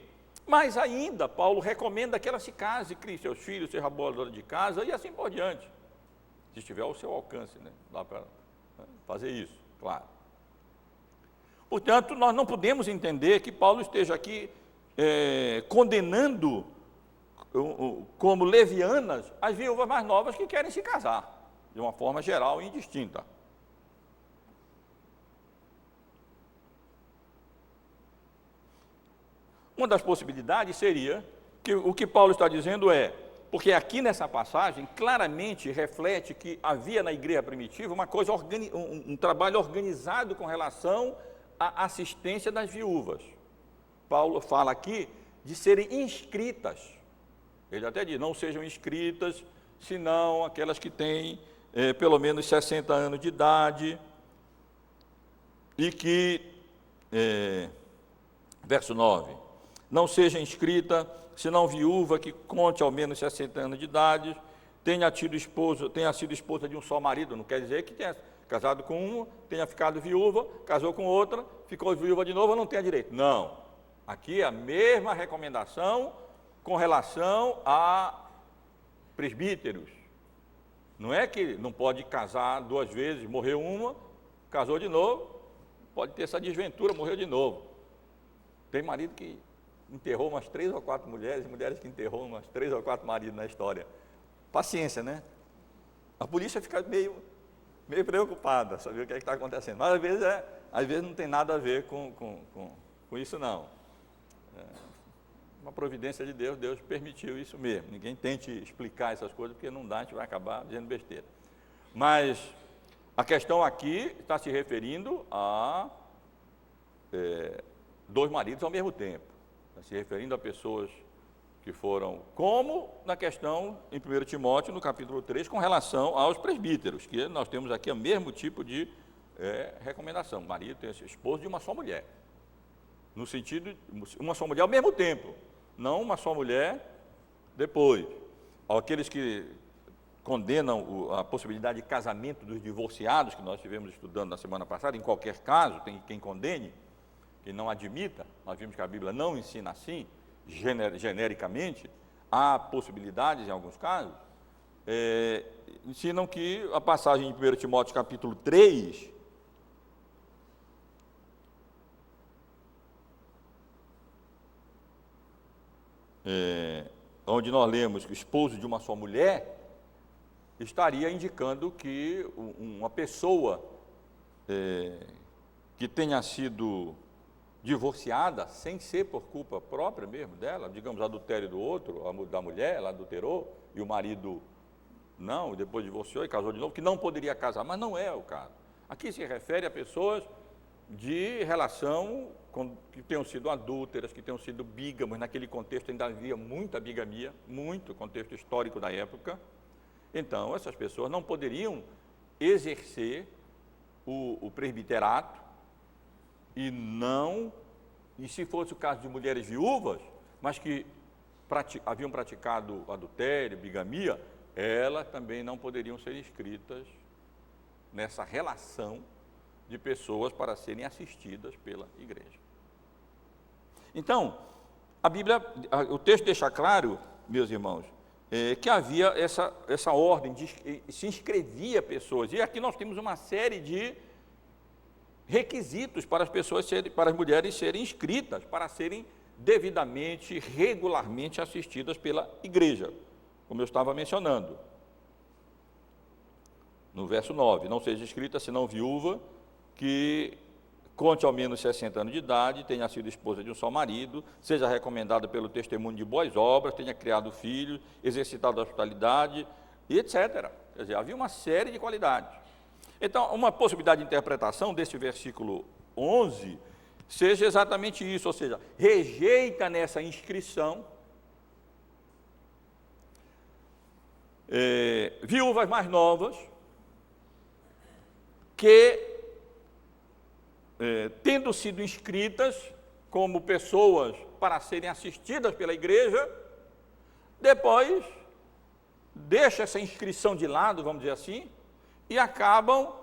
mais ainda, Paulo recomenda que ela se case, crie seus filhos, seja boa dona de casa e assim por diante. Se estiver ao seu alcance, né? Dá para fazer isso, claro. Portanto, nós não podemos entender que Paulo esteja aqui condenando como levianas as viúvas mais novas que querem se casar, de uma forma geral e indistinta. Uma das possibilidades seria que o que Paulo está dizendo porque aqui nessa passagem claramente reflete que havia na igreja primitiva um trabalho organizado com relação à assistência das viúvas. Paulo fala aqui de serem inscritas. Ele até diz, não sejam inscritas, senão aquelas que têm pelo menos 60 anos de idade e que, verso 9, não seja inscrita, senão viúva que conte ao menos 60 anos de idade, tenha sido esposa de um só marido, não quer dizer que tenha casado com uma, tenha ficado viúva, casou com outra, ficou viúva de novo, não tenha direito. Não, aqui é a mesma recomendação com relação a presbíteros. Não é que não pode casar 2 vezes, morreu uma, casou de novo, pode ter essa desventura, morreu de novo. Tem marido que enterrou umas 3 ou 4 mulheres, mulheres que enterrou umas 3 ou 4 maridos na história. Paciência, né? A polícia fica meio preocupada, saber o que é que está acontecendo. Mas às vezes não tem nada a ver com isso, não. Uma providência de Deus, Deus permitiu isso mesmo. Ninguém tente explicar essas coisas, porque não dá, a gente vai acabar dizendo besteira. Mas a questão aqui está se referindo a 2 maridos ao mesmo tempo. Está se referindo a pessoas que foram, como na questão em 1 Timóteo, no capítulo 3, com relação aos presbíteros, que nós temos aqui o mesmo tipo de recomendação. O marido tem esse esposo de uma só mulher. No sentido de uma só mulher ao mesmo tempo, não uma só mulher depois. Aqueles que condenam a possibilidade de casamento dos divorciados, que nós estivemos estudando na semana passada, em qualquer caso, tem quem condene, que não admita, nós vimos que a Bíblia não ensina assim, genericamente, há possibilidades em alguns casos, ensinam que a passagem de 1 Timóteo capítulo 3, onde nós lemos que o esposo de uma só mulher, estaria indicando que uma pessoa que tenha sido divorciada, sem ser por culpa própria mesmo dela, digamos, adultério do outro, da mulher, ela adulterou, e o marido não, depois divorciou e casou de novo, que não poderia casar, mas não é o caso. Aqui se refere a pessoas de relação que tenham sido adúlteras, que tenham sido bígamos. Naquele contexto ainda havia muita bigamia, muito contexto histórico da época. Então, essas pessoas não poderiam exercer o presbiterato e se fosse o caso de mulheres viúvas, mas que haviam praticado adultério, bigamia, elas também não poderiam ser inscritas nessa relação de pessoas para serem assistidas pela igreja. Então, a Bíblia, o texto deixa claro, meus irmãos, que havia essa ordem, se inscrevia pessoas, e aqui nós temos uma série de requisitos para as mulheres serem inscritas, para serem devidamente, regularmente assistidas pela igreja, como eu estava mencionando. No verso 9, não seja inscrita senão viúva, que conte ao menos 60 anos de idade, tenha sido esposa de um só marido, seja recomendada pelo testemunho de boas obras, tenha criado filhos, exercitado a hospitalidade, e etc. Quer dizer, havia uma série de qualidades. Então, uma possibilidade de interpretação desse versículo 11 seja exatamente isso, ou seja, rejeita nessa inscrição viúvas mais novas que, tendo sido inscritas como pessoas para serem assistidas pela igreja, depois deixa essa inscrição de lado, vamos dizer assim, e acabam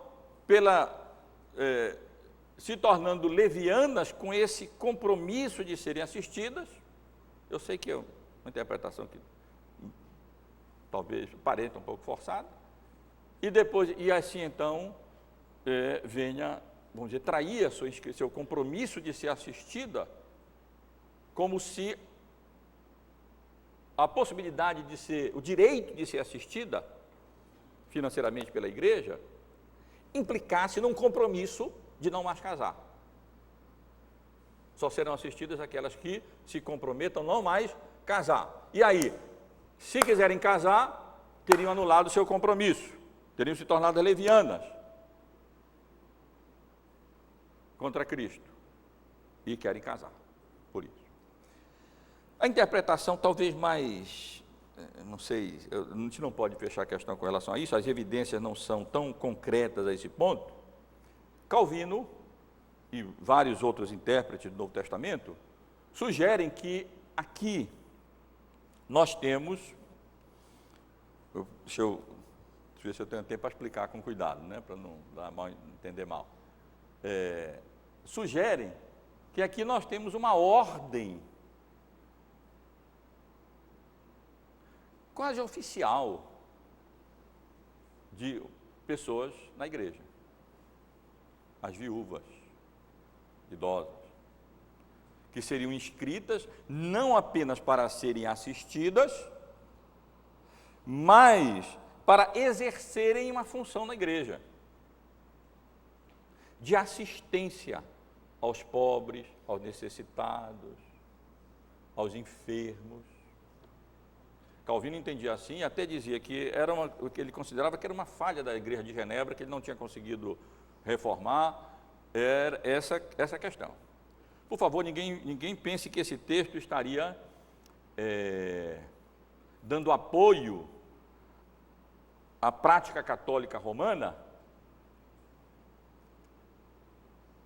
se tornando levianas com esse compromisso de serem assistidas. Eu sei que é uma interpretação que talvez pareça um pouco forçada, e assim então venha, vamos dizer, trair seu compromisso de ser assistida, como se a possibilidade o direito de ser assistida financeiramente pela igreja, implicasse num compromisso de não mais casar. Só serão assistidas aquelas que se comprometam não mais casar. E aí, se quiserem casar, teriam anulado o seu compromisso, teriam se tornado levianas contra Cristo e querem casar, por isso. A interpretação talvez mais, não sei, a gente não pode fechar a questão com relação a isso, as evidências não são tão concretas a esse ponto. Calvino e vários outros intérpretes do Novo Testamento sugerem que aqui nós temos, deixa eu ver se eu tenho tempo para explicar com cuidado, né, para não entender mal. Sugerem que aqui nós temos uma ordem quase oficial de pessoas na igreja, as viúvas, idosas, que seriam inscritas não apenas para serem assistidas, mas para exercerem uma função na igreja, de assistência aos pobres, aos necessitados, aos enfermos. Calvino entendia assim e até dizia que o que ele considerava que era uma falha da igreja de Genebra, que ele não tinha conseguido reformar, era essa questão. Por favor, ninguém pense que esse texto estaria dando apoio à prática católica romana.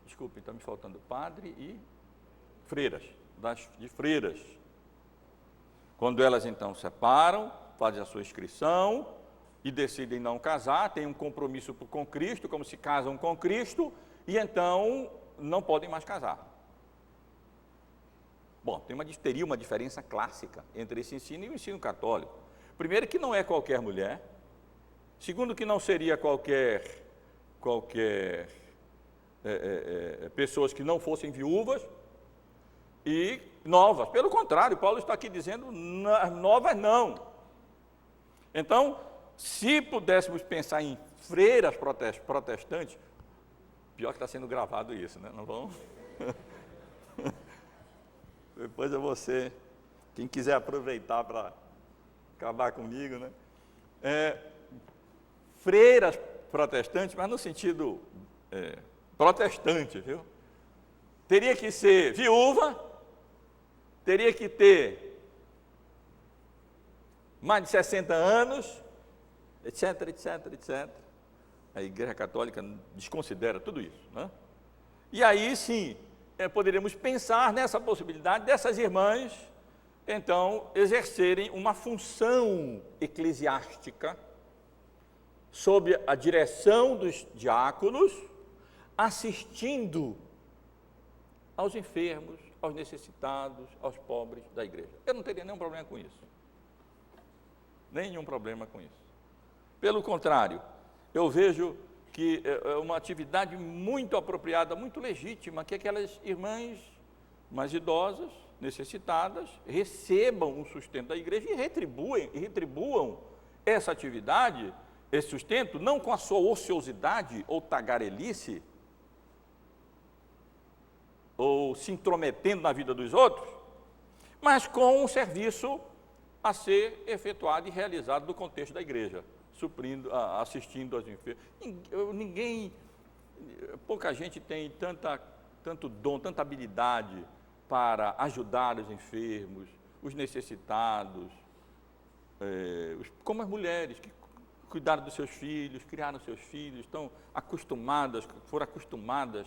Desculpe, está me faltando padre e freiras, de freiras. Quando elas então separam, fazem a sua inscrição e decidem não casar, têm um compromisso com Cristo, como se casam com Cristo, e então não podem mais casar. Bom, teria uma diferença clássica entre esse ensino e o ensino católico. Primeiro, que não é qualquer mulher. Segundo, que não seria qualquer pessoas que não fossem viúvas e novas. Pelo contrário, Paulo está aqui dizendo novas não. Então, se pudéssemos pensar em freiras protestantes, pior que está sendo gravado isso, né? Não vão? Depois é você, quem quiser aproveitar para acabar comigo, né? Freiras protestantes, mas no sentido protestante, viu? Teria que ser viúva, teria que ter mais de 60 anos, etc, etc, etc. A Igreja Católica desconsidera tudo isso, né? E aí sim, poderíamos pensar nessa possibilidade dessas irmãs, então, exercerem uma função eclesiástica sob a direção dos diáconos, assistindo aos enfermos, aos necessitados, aos pobres da igreja. Eu não teria nenhum problema com isso. Nenhum problema com isso. Pelo contrário, eu vejo que é uma atividade muito apropriada, muito legítima, que aquelas irmãs mais idosas, necessitadas, recebam o sustento da igreja e retribuam essa atividade, esse sustento, não com a sua ociosidade ou tagarelice, ou se intrometendo na vida dos outros, mas com um serviço a ser efetuado e realizado no contexto da igreja, suprindo, assistindo aos enfermos. Pouca gente tem tanto dom, tanta habilidade para ajudar os enfermos, os necessitados, como as mulheres que cuidaram dos seus filhos, criaram seus filhos, estão foram acostumadas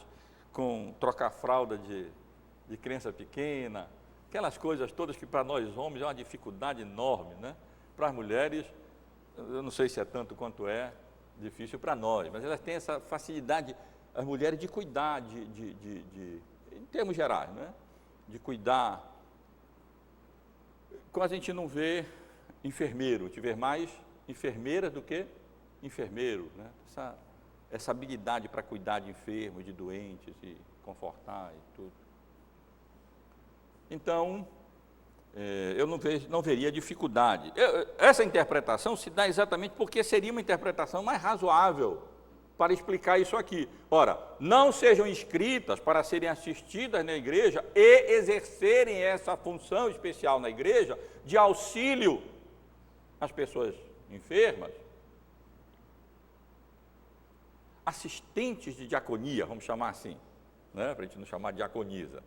com trocar fralda de criança pequena, aquelas coisas todas que para nós homens é uma dificuldade enorme, né? Para as mulheres, eu não sei se é tanto quanto é difícil para nós, mas elas têm essa facilidade, as mulheres, de cuidar, em termos gerais, né? De cuidar. Quase a gente não vê enfermeiro, a gente vê mais enfermeiras do que enfermeiro, né? Essa habilidade para cuidar de enfermos, de doentes e confortar e tudo. Então, eu não veria dificuldade. Essa interpretação se dá exatamente porque seria uma interpretação mais razoável para explicar isso aqui. Ora, não sejam inscritas para serem assistidas na igreja e exercerem essa função especial na igreja de auxílio às pessoas enfermas, assistentes de diaconia, vamos chamar assim, né, para a gente não chamar de diaconisa,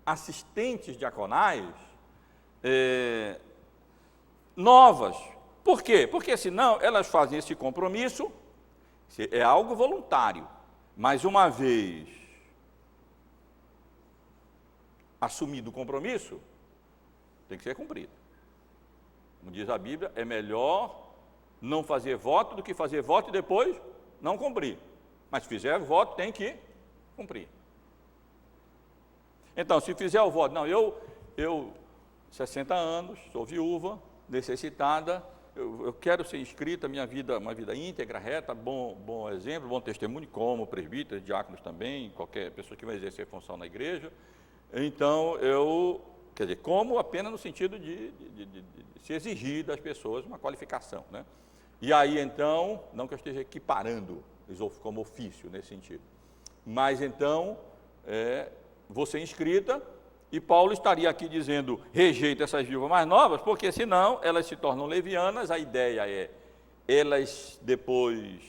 assistentes diaconais novas. Por quê? Porque senão elas fazem esse compromisso, é algo voluntário, mas uma vez assumido o compromisso, tem que ser cumprido. Como diz a Bíblia, é melhor não fazer voto do que fazer voto e depois não cumprir. Mas se fizer voto, tem que cumprir. Então, se fizer o voto, não, eu 60 anos, sou viúva, necessitada, eu quero ser inscrita, minha vida, uma vida íntegra, reta, bom exemplo, bom testemunho, como presbíteros, diáconos também, qualquer pessoa que vai exercer função na igreja. Então, como apenas no sentido de se exigir das pessoas uma qualificação, né? E aí, então, não que eu esteja equiparando como ofício nesse sentido, mas então, vou ser inscrita, e Paulo estaria aqui dizendo, rejeita essas viúvas mais novas, porque senão elas se tornam levianas, a ideia é, elas depois,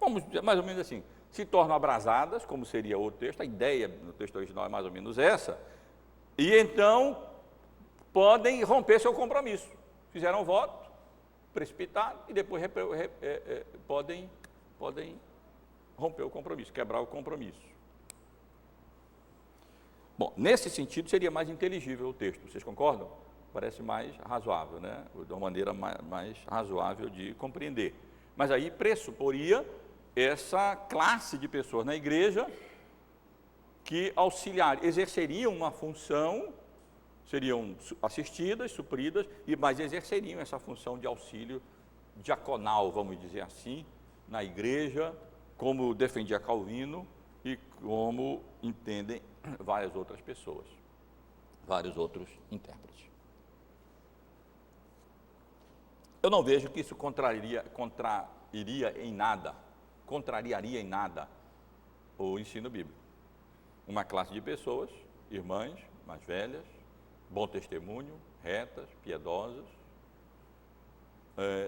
vamos dizer, mais ou menos assim, se tornam abrasadas, como seria o texto, a ideia no texto original é mais ou menos essa, e então podem romper seu compromisso. Fizeram voto, precipitado, e depois podem romper o compromisso, quebrar o compromisso. Bom, nesse sentido seria mais inteligível o texto, vocês concordam? Parece mais razoável, né? De uma maneira mais razoável de compreender. Mas aí pressuporia essa classe de pessoas na igreja que exerceriam uma função, seriam assistidas, supridas, mas exerceriam essa função de auxílio diaconal, vamos dizer assim, na igreja, como defendia Calvino e como entendem várias outras pessoas, vários outros intérpretes. Eu não vejo que isso contrariaria em nada o ensino bíblico. Uma classe de pessoas, irmãs mais velhas, bom testemunho, retas, piedosas,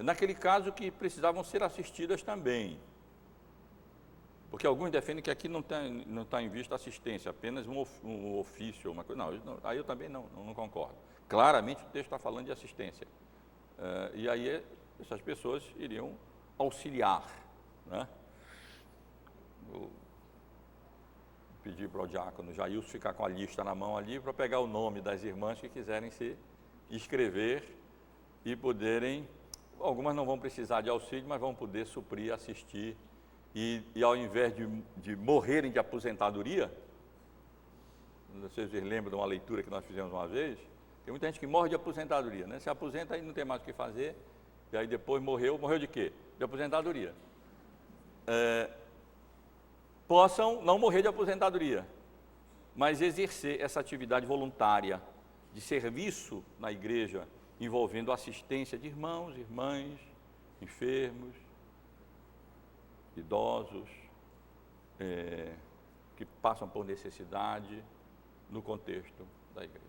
naquele caso que precisavam ser assistidas também. Porque alguns defendem que aqui não está em vista assistência, apenas um ofício, uma coisa. Não, aí eu também não concordo. Claramente o texto está falando de assistência. E aí essas pessoas iriam auxiliar, né? Vou pedir para o diácono Jailson ficar com a lista na mão ali para pegar o nome das irmãs que quiserem se inscrever e poderem, algumas não vão precisar de auxílio, mas vão poder suprir, assistir e ao invés de morrerem de aposentadoria, não sei se vocês lembram de uma leitura que nós fizemos uma vez, tem muita gente que morre de aposentadoria, né? Se aposenta e não tem mais o que fazer, e aí depois morreu de quê? De aposentadoria. Possam não morrer de aposentadoria, mas exercer essa atividade voluntária de serviço na igreja, envolvendo assistência de irmãos, irmãs, enfermos, idosos, que passam por necessidade no contexto da igreja.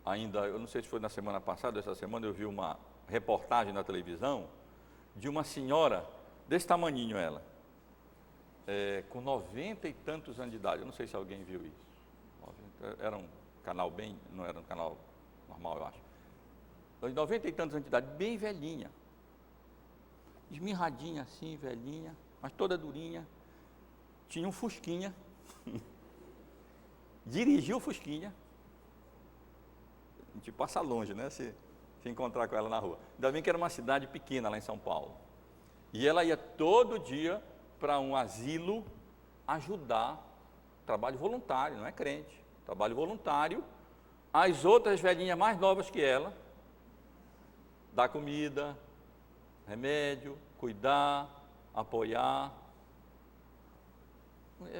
Ainda, eu não sei se foi na semana passada, essa semana eu vi uma reportagem na televisão de uma senhora, desse tamaninho ela, com 90 e tantos anos de idade, eu não sei se alguém viu isso. Era um canal não era um canal normal, eu acho. 90 e tantos anos de idade, bem velhinha, esmirradinha assim, velhinha, mas toda durinha, tinha um fusquinha, dirigiu o fusquinha, a gente passa longe, né, se encontrar com ela na rua. Ainda bem que era uma cidade pequena lá em São Paulo, e ela ia todo dia para um asilo ajudar, trabalho voluntário, não é crente, trabalho voluntário, as outras velhinhas mais novas que ela, dar comida, remédio, cuidar, apoiar.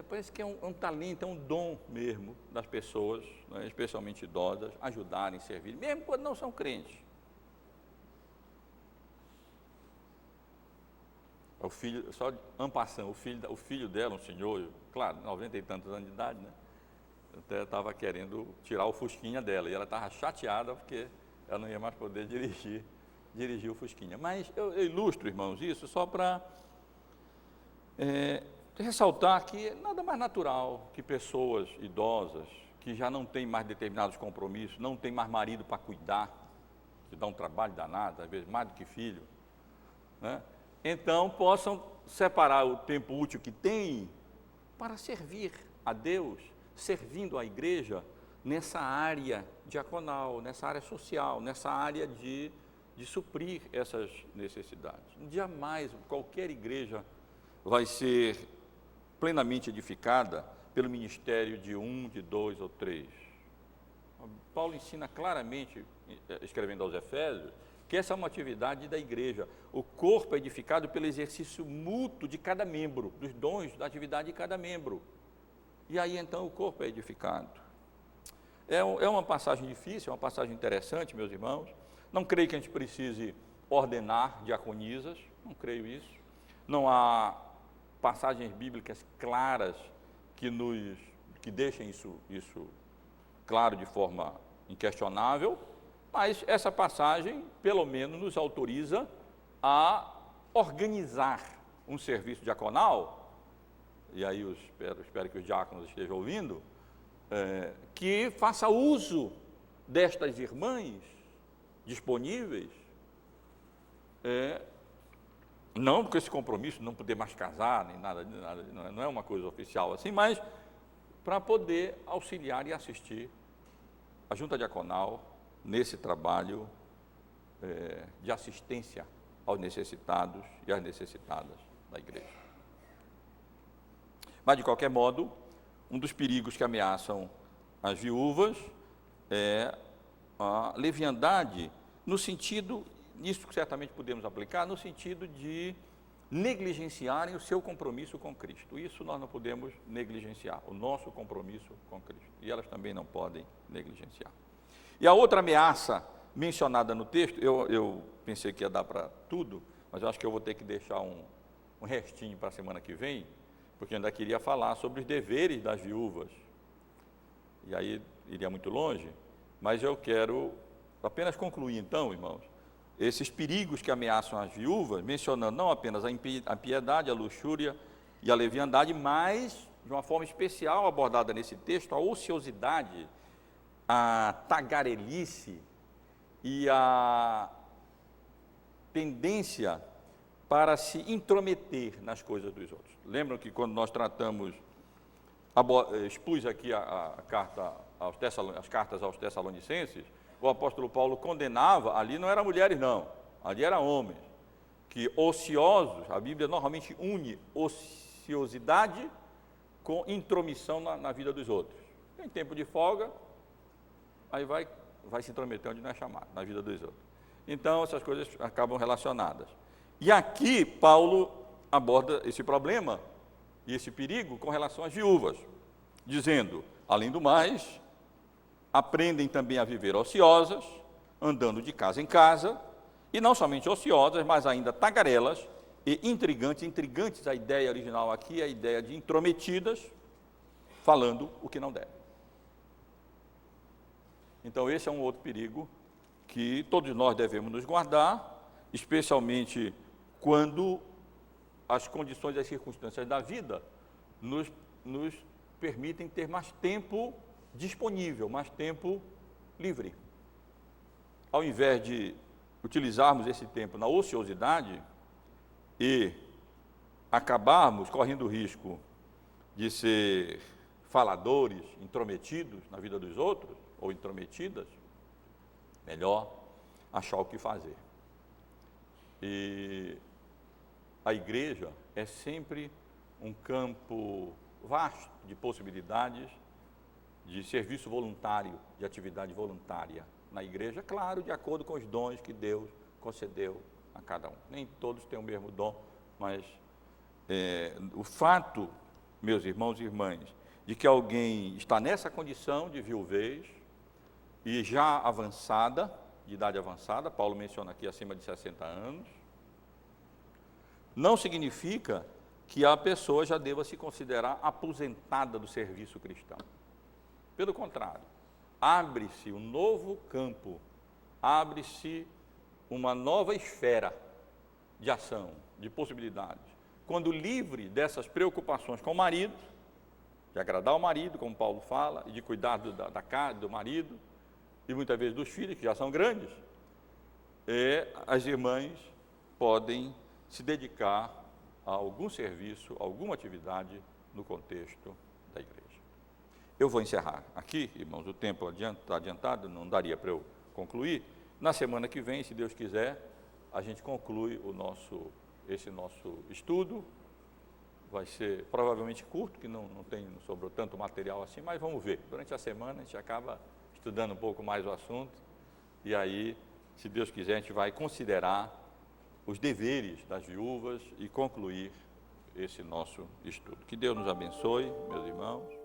Parece que é um talento, é um dom mesmo das pessoas, né, especialmente idosas, ajudarem, servirem, mesmo quando não são crentes. O filho, só en passant, o filho dela, um senhor, claro, 90 e tantos anos de idade, né? Até estava querendo tirar o fusquinha dela, e ela estava chateada porque ela não ia mais poder dirigir o fusquinha. Mas eu ilustro, irmãos, isso só para ressaltar que é nada mais natural que pessoas idosas, que já não têm mais determinados compromissos, não têm mais marido para cuidar, que dá um trabalho danado, às vezes mais do que filho, né? Então possam separar o tempo útil que têm para servir a Deus, servindo a igreja nessa área diaconal, nessa área social, nessa área de suprir essas necessidades. Jamais qualquer igreja vai ser plenamente edificada pelo ministério de um, de dois ou três. Paulo ensina claramente, escrevendo aos Efésios, que essa é uma atividade da igreja. O corpo é edificado pelo exercício mútuo de cada membro, dos dons da atividade de cada membro. E aí então o corpo é edificado. É uma passagem difícil, é uma passagem interessante, meus irmãos. Não creio que a gente precise ordenar diaconisas, não creio isso. Não há passagens bíblicas claras que deixem isso claro de forma inquestionável, mas essa passagem, pelo menos, nos autoriza a organizar um serviço diaconal, e aí eu espero que os diáconos estejam ouvindo, que faça uso destas irmãs disponíveis, não com esse compromisso de não poder mais casar, nem nada, não é uma coisa oficial assim, mas para poder auxiliar e assistir a junta diaconal nesse trabalho de assistência aos necessitados e às necessitadas da igreja. Mas, de qualquer modo, um dos perigos que ameaçam as viúvas é a leviandade, no sentido, isso certamente podemos aplicar, no sentido de negligenciarem o seu compromisso com Cristo. Isso nós não podemos negligenciar, o nosso compromisso com Cristo. E elas também não podem negligenciar. E a outra ameaça mencionada no texto, eu pensei que ia dar para tudo, mas eu acho que eu vou ter que deixar um restinho para a semana que vem, porque eu ainda queria falar sobre os deveres das viúvas. E aí iria muito longe, mas eu quero apenas concluir então, irmãos, esses perigos que ameaçam as viúvas, mencionando não apenas a impiedade, a luxúria e a leviandade, mas, de uma forma especial abordada nesse texto, a ociosidade, a tagarelice e a tendência para se intrometer nas coisas dos outros. Lembram que quando nós tratamos, expus aqui as cartas aos Tessalonicenses, o apóstolo Paulo condenava, ali não eram mulheres não, ali eram homens, que ociosos, a Bíblia normalmente une ociosidade com intromissão na vida dos outros. Tem tempo de folga, aí vai se intrometer onde não é chamado, na vida dos outros. Então, essas coisas acabam relacionadas. E aqui, Paulo aborda esse problema e esse perigo com relação às viúvas, dizendo, além do mais, aprendem também a viver ociosas, andando de casa em casa, e não somente ociosas, mas ainda tagarelas e intrigantes. Intrigantes, a ideia original aqui é a ideia de intrometidas, falando o que não deve. Então, esse é um outro perigo que todos nós devemos nos guardar, especialmente quando as condições e as circunstâncias da vida nos permitem ter mais tempo disponível, mais tempo livre. Ao invés de utilizarmos esse tempo na ociosidade e acabarmos correndo o risco de ser faladores, intrometidos na vida dos outros, ou intrometidas, melhor achar o que fazer. E a igreja é sempre um campo vasto de possibilidades de serviço voluntário, de atividade voluntária na igreja, claro, de acordo com os dons que Deus concedeu a cada um. Nem todos têm o mesmo dom, mas o fato, meus irmãos e irmãs, de que alguém está nessa condição de viuvez e já avançada, de idade avançada, Paulo menciona aqui acima de 60 anos, não significa que a pessoa já deva se considerar aposentada do serviço cristão. Pelo contrário, abre-se um novo campo, abre-se uma nova esfera de ação, de possibilidades. Quando livre dessas preocupações com o marido, de agradar o marido, como Paulo fala, e de cuidar da casa, do marido, e muitas vezes dos filhos, que já são grandes, as irmãs podem se dedicar a algum serviço, a alguma atividade no contexto da igreja. Eu vou encerrar aqui, irmãos, o tempo está adiantado, não daria para eu concluir. Na semana que vem, se Deus quiser, a gente conclui esse nosso estudo. Vai ser provavelmente curto, que não sobrou tanto material assim, mas vamos ver. Durante a semana a gente acaba estudando um pouco mais o assunto, e aí, se Deus quiser, a gente vai considerar os deveres das viúvas e concluir esse nosso estudo. Que Deus nos abençoe, meus irmãos.